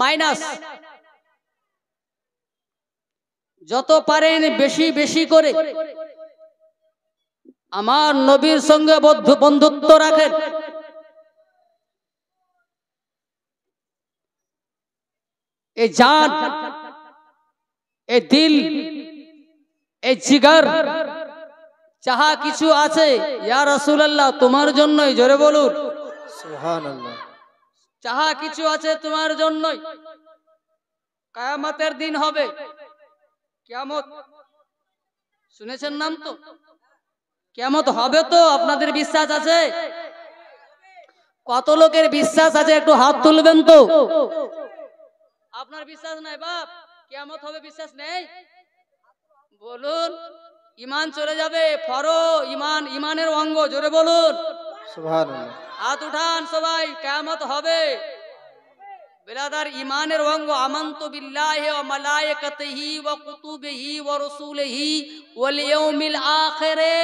মাইনাস। যত পারেন বেশি বেশি করে আমার নবীর সঙ্গে বন্ধুত্ব রাখেন। এই জান, এই দিল, এই জিগার, যাহা কিছু আছে ইয়া রাসূলুল্লাহ তোমার জন্যই, জোরে বলুন সুবহানাল্লাহ। যাহা কিছু আছে তোমার জন্যই। কিয়ামতের দিন হবে, কিয়ামত শুনেছেন নাম তো, কিয়ামত হবে তো, আপনাদের বিশ্বাস আছে? কত লোকের বিশ্বাস আছে একটু হাত তুলবেন তো। আপনার বিশ্বাস নাই বাপ, কিয়ামত হবে বিশ্বাস নেই? বলুন, ঈমান চলে যাবে, ঈমান, ঈমানের অঙ্গ, জোরে বলুন সুবহানাল্লাহ। হাত উঠান সবাই, কিয়ামত হবে। বিরাদার, ঈমানের অঙ্গ, আমানতু বিল্লাহি ওয়া মালায়েকাতিহি ওয়া কুতুবিহি ওয়া রাসূলিহি ওয়াল ইয়াউমিল আখিরে।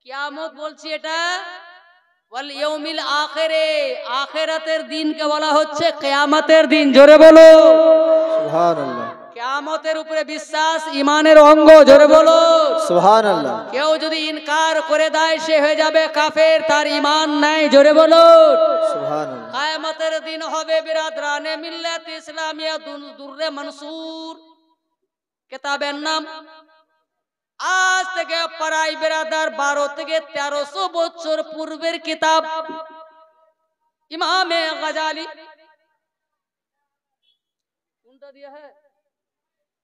কিয়ামত বলছি এটা, ওয়াল ইয়াউমিল আখিরে, আখিরাতের দিনকে বলা হচ্ছে কিয়ামতের দিন, জোরে বলো সুবহানাল্লাহ। কিয়ামতের উপরে বিশ্বাস ঈমানের অঙ্গ, জোরে বলো সুবহানাল্লাহ। কেউ যদি ইনকার করে দেয় সে হয়ে যাবে কাফের, তার ঈমান নাই, জোরে বলো সুবহানাল্লাহ। কিয়ামতের দিন হবে বিরাদরানে মিল্লাত ইসলামিয়া দুররে মনসুর কিতাবের নাম। আজ থেকে প্রায় বিরাদার 12 থেকে 1300 বছর পূর্বের কিতাব। ইমামে গাজালি কোনটা দিয়া है?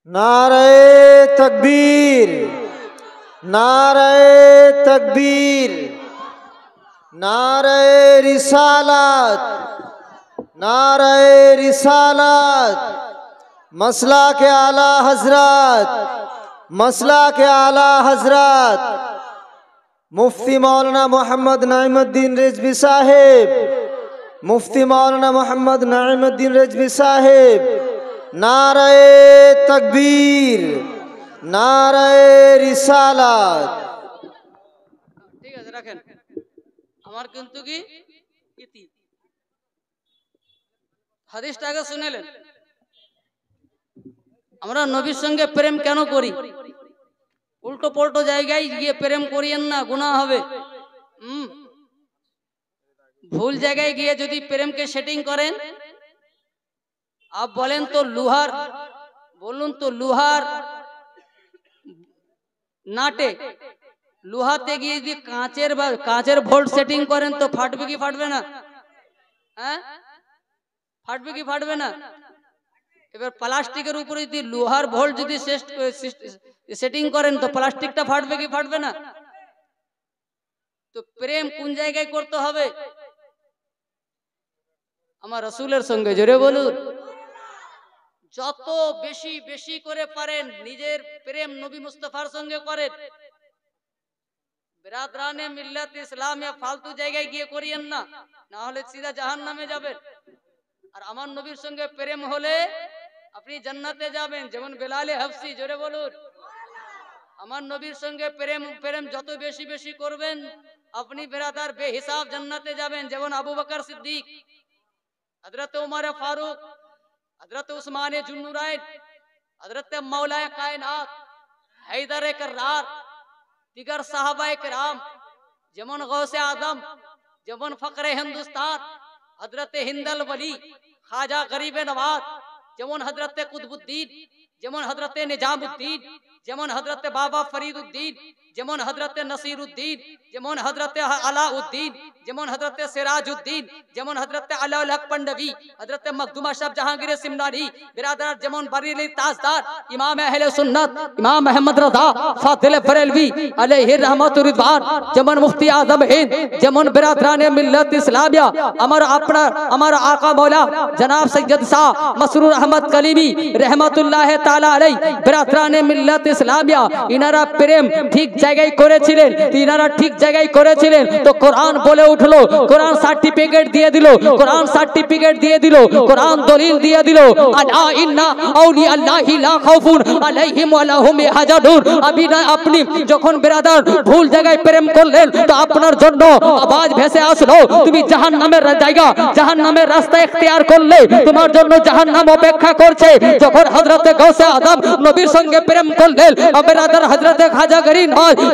नारे तकबीर, नारे तकबीर, नारे रिसालत, नारे रिसालत, मसला के आला हजरत, मसला के आला हजरत मुफ्ती मौलाना मोहम्मद नईमुद्दीन रिजवी साहिब, मुफ्ती मौलाना मोहम्मद नईमुद्दीन रिजवी साहिब, नारे तकबीर, नारे रिसालत। ঠিক আছে রাখেন, আমার কিন্তু কি ইতি হাদিসটাকে শুনেলেন। আমরা নবীর সঙ্গে প্রেম কেন করি? উল্টো পাল্টো জায়গায় গিয়ে প্রেম করিয়েন না, গুনাহ হবে। ভুল জায়গায় গিয়ে যদি প্রেমকে সেটিং করেন, আপ বলেন তো লোহার, বলুন তো লোহার নাটে, লোহাতে গিয়ে যদি কাঁচের ভোল্ট সেটিং করেন তো ফাটবে কি ফাটবে না? হ্যাঁ, ফাটবে কি ফাটবে না? এবার প্লাস্টিকের উপরে যদি লোহার ভোল্ট যদি সেটিং করেন তো প্লাস্টিকটা ফাটবে কি ফাটবে না? তো প্রেম কোন জায়গায় করতে হবে? আমার রাসূলের সঙ্গে, জোরে বলুন। যত বেশি বেশি করে পারেন নিজের প্রেম নবী মুস্তাফার সঙ্গে করেন। বিরাদরানে মিল্লাত ইসলামিয়া ফালতু জায়গায় গিয়ে করিয়েন না, না হলে সিধা জাহান্নামে যাবেন। আর আমার নবীর সঙ্গে প্রেম হলে আপনি জান্নাতে যাবেন, যেমন বেলালে হাফসি, জোরে বলুন। আমার নবীর সঙ্গে প্রেম যত বেশি বেশি করবেন আপনি বিরাদার বেহিসাব জান্নাতে যাবেন, যেমন আবু বকর সিদ্দিক, হযরত উমর ফারুক, हजरत उस्मान जुन्नुरैन, हजरत मौला कायनात हैदर कर्रार, दिगर साहबाए किराम, जेमन गौसे आजम, जेमन फकरे हिंदुस्तान, हजरत हिंदल वली, ख्वाजा गरीब नवाज, जेमन हजरत कुतुबुद्दीन, जेमन हजरत निजामुद्दीन, जेमन हजरत बाबा फरीदुद्दीन, जेमन हजरत नसीरुद्दीन, जेमन हजरत अलाउद्दीन, जेमन हजरत सिराजुद्दीन, जेमन हजरत अलाउल हक पंडवी, हजरत मखदूम अशरफ जहांगीर सिमनानी, बिरादर जेमन बरेली ताजदार, इमाम अहले सुन्नत, इमाम अहमद रजा फातिल बरेलवी अलैहि रहमतुर रिदवान, जेमन मुफ्ती आजम हिंद, जेमन बिरादराने मिल्लत इस्लामिया, अमर आका मौला जनाब सैयद शाह मसरूर अहमद कलीमी रहमतुल्लाह তাআলা আলাইহি বিরাদরানে মিল্লাত ইসলামিয়া ইনারা প্রেম ঠিক জায়গায় করেছিলেন, ইনারা ঠিক জায়গায় করেছিলেন তো কোরআন বলে উঠলো, কোরআন সার্টিফিকেট দিয়ে দিল, কোরআন সার্টিফিকেট দিয়ে দিল, কোরআন দলিল দিয়ে দিল, আলা ইন্না আউলিয়া আল্লাহি লা খাউফুন আলাইহিম ওয়া লা হুম ইয়াহজানুন। আপনি যখন বিরাদার ভুল জায়গায় প্রেম করলেন তো আপনার জন্য আওয়াজ ভেসে আসলো, তুমি জাহান্নামের জায়গা, জাহান্নামের রাস্তা ইখতিয়ার করলে তোমার জন্য জাহান্নাম অপেক্ষা করছে। যখন হযরতে গাউসে আযম নবীর সঙ্গে প্রেম করলেন, বিরাদার হযরতে খাজা গরিব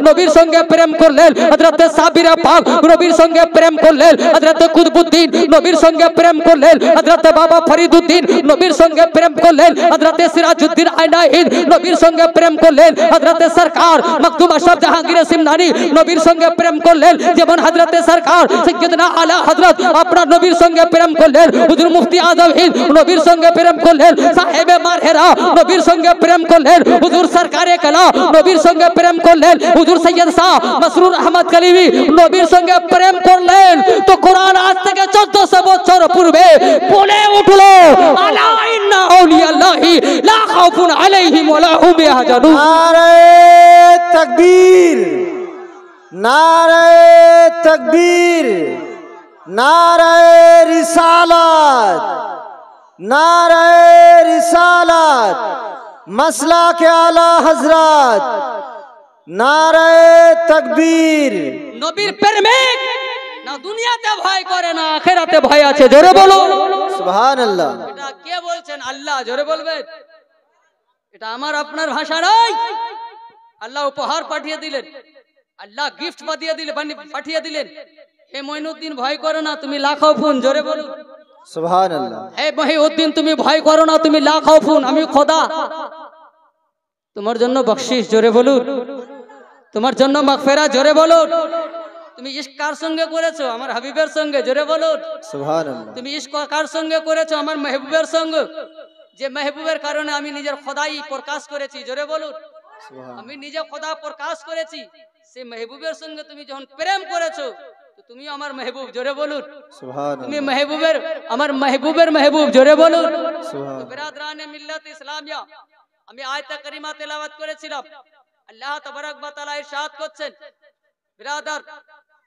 নবীর সঙ্গে প্রেম করলেন, হযরতে সাবিরা পাক নবীর সঙ্গে প্রেম করলেন, হযরতে কুতুবউদ্দিন নবীর সঙ্গে প্রেম করলেন, হযরতে বাবা ফরিদউদ্দিন নবীর সঙ্গে প্রেম করলেন, হযরতে সিরাজউদ্দিন আইনাইদ নবীর সঙ্গে প্রেম করলেন, হযরতে সরকার মখদুম আশরাফ জাহাঙ্গীর সিমনানি নবীর সঙ্গে প্রেম করলেন, যেমন হযরতে সরকার সৈয়দনা আলা হযরত আপনার নবীর সঙ্গে প্রেম করলেন, হুজুর মুফতি আজম হিন্দ নবীর সঙ্গে প্রেম করলেন, সাহেবে মারহেরা নবীর সঙ্গে প্রেম করলেন, হুজুর সরকারে কালা নবীর সঙ্গে প্রেম করলেন, হুজুর সৈয়দ শাহ মাসরুর আহমদ কলিমি নবীর সঙ্গে প্রেম করলেন। তো কোরআন আজ থেকে 1400 বছর পূর্বে বলে উঠলো, আলা ইন্না আউলিয়া আল্লাহি লা খাউফুন আলাইহিম ওয়া লা হুম ইয়াহজানুন। नारे तकबीर, नारे तकबीर, नारे रिसालत, नारे रिसालत, मसला के आला हजरत, नारे तकबीर। নবীর প্রেমিক না দুনিয়াতে ভয় করে না আখিরাতে ভয় আছে, জোরে বলো सुभान अल्लाह। এটা কে বলছেন? আল্লাহ, জোরে বলবেন। এটা আমার আপনার ভাষা নয়, আল্লাহ উপহার পাঠিয়ে দিলেন, আল্লাহ গিফট পাঠিয়ে দিলেন। হে মঈনুদ্দিন ভয় করো না, তুমি লা খাউফুন, জোরে বলুন सुभान अल्लाह। হে মহিউদ্দিন তুমি ভয় করো না, তুমি লা খাউফুন, আমি খোদা তোমার জন্য বকশিশ, জোরে বলুন, তোমার জন্য মাগফিরাত, জোরে বলুন। তুমি ইশক কার সঙ্গে করেছো? আমার হাবিবের সঙ্গে, জোরে বলুন। सुभान अल्लाह। তুমি ইশক কার সঙ্গে করেছো? আমার মেহবুবের সঙ্গে, যে মেহবুবের কারণে আমি নিজের খোদাই প্রকাশ করেছি, জোরে বলুন। আমি নিজে খোদা প্রকাশ করেছি, সেই মেহবুবের সঙ্গে তুমি যখন প্রেম করেছো তো তুমি আমার মেহবুব, জোরে বলুন। सुभान তুমি মেহবুবের, আমার মেহবুবের মেহবুব, জোরে বলুন। सुभान। তো বিরাদরানে মিল্লাত ইসলামিয়া আমি আয়াতে কারিমা তেলাওয়াত করেছিলাম। আল্লাহ তাবারক ওয়া তাআলা ইরশাদ করছেন, বিরাদার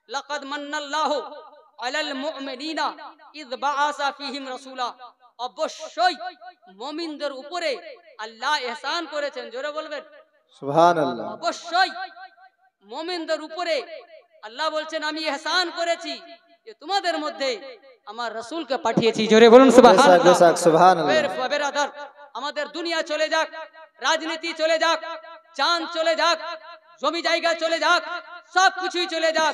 লাকাদ মান্নাল্লাহু আলাল মুমিনিনা ইয বাআসা ফীহিম রাসূলা। অবশ্যই মুমিনদের উপরে আল্লাহ ইহসান করেছেন, জোরে বলবেন सुभान अल्लाह। অবশ্যই মুমিনদের উপরে আল্লাহ বলছেন আমি ইহসান করেছি যে তোমাদের মধ্যে আমার রাসূলকে পাঠিয়েছি, জোরে বলুন সুবহানাল্লাহ। सुभान अल्लाह। বিরাদার আমাদের দুনিয়া চলে যাক, রাজনীতি চলে যাক, চাঁদ চলে যাক, জমি জায়গা চলে যাক, সব কিছুই চলে যাক,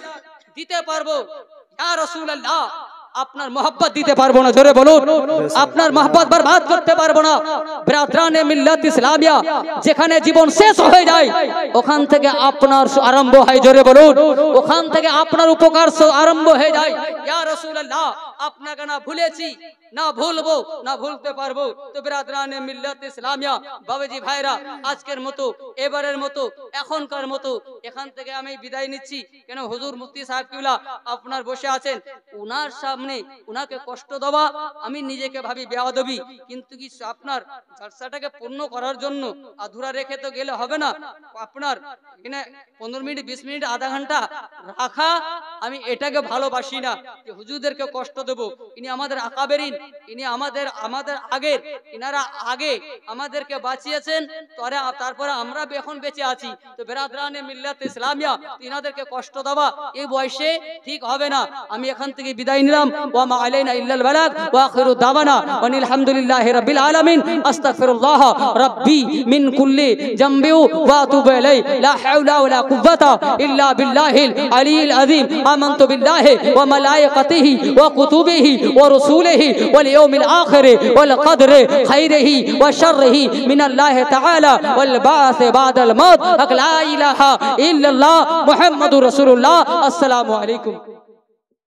দিতে পারবো ইয়া রাসূলুল্লাহ আপনার মোহাব্বত দিতে পারবো না, জোরে বলুন। আপনার মোহাব্বত বরবাদ করতে পারবো না। বিরাদরানে মিল্লাত ইসলামিয়া যেখানে জীবন শেষ হয়ে যায় ওখান থেকে আপনার আরম্ভ হয়, জোরে বলুন। ওখান থেকে আপনার উপকার আরম্ভ হয়ে যায়। ইয়া রাসূলুল্লাহ আপনাকে না ভুলেছি, না ভুলবো, না ভুলতে পারবো। তো বিরাদরানে মিল্লাত ইসলামিয়া বাবাজি ভাইরা, আজকের মতো, এবারের মতো, এখনকার মতো এখান থেকে আমি বিদায় নিচ্ছি। কেন হুজুর মুফতি সাহেব কিবলা আপনার বসে আছেন, উনার সামনে উনাকে কষ্ট দেওয়া আমি নিজেকে ভাবি বেয়াদবি, কিন্তু কি আপনার জলসাটাকে পূর্ণ করার জন্য আধুরা রেখে তো গেলে হবে না। আপনার এখানে 15 মিনিট 20 মিনিট আধা ঘন্টা রাখা আমি এটাকে ভালোবাসি না যে হুজুরদেরকে কষ্ট দেব। ইনি আমাদের আকাবেরিন, ইনি আমাদের আগের, ইনারা আগে আমাদেরকে বাঁচিয়েছেন, তারপরে আমরা এখন বেঁচে আছি। তো বিরাদরানে মিল্লাত ইসলামিয়া ইনাদেরকে কষ্ট দেওয়া এই বয়সে ঠিক হবে না। আমি এখান থেকে বিদায় নিলাম। ওয়া মা আলাইনা ইল্লাল বালাগ ওয়া আখিরু দাওয়ানা ওয়ানিল হামদুলিল্লাহি রাব্বিল আলামিন। আস্তাগফিরুল্লাহ রাব্বি মিন কুল্লি জামবি ওয়া আতুবু ইলাইহি লা হাওলা ওয়া লা কুওয়াতা ইল্লা বিল্লাহিল আলিয়্যিল আযীম। আমানতু বিল্লাহি ওয়া মালায়েকাতিহি ওয়া কুতুবিহি ওয়া রাসূলিহি ওয়াল ইয়াউমিল আখির ওয়াল কদরি খাইরিহি ওয়া শাররিহি মিনাল্লাহি তাআলা ওয়াল বা'স বা'দাল মাউত। লা ইলাহা ইল্লাল্লাহ মুহাম্মাদুর রাসূলুল্লাহ। আসসালামু আলাইকুম।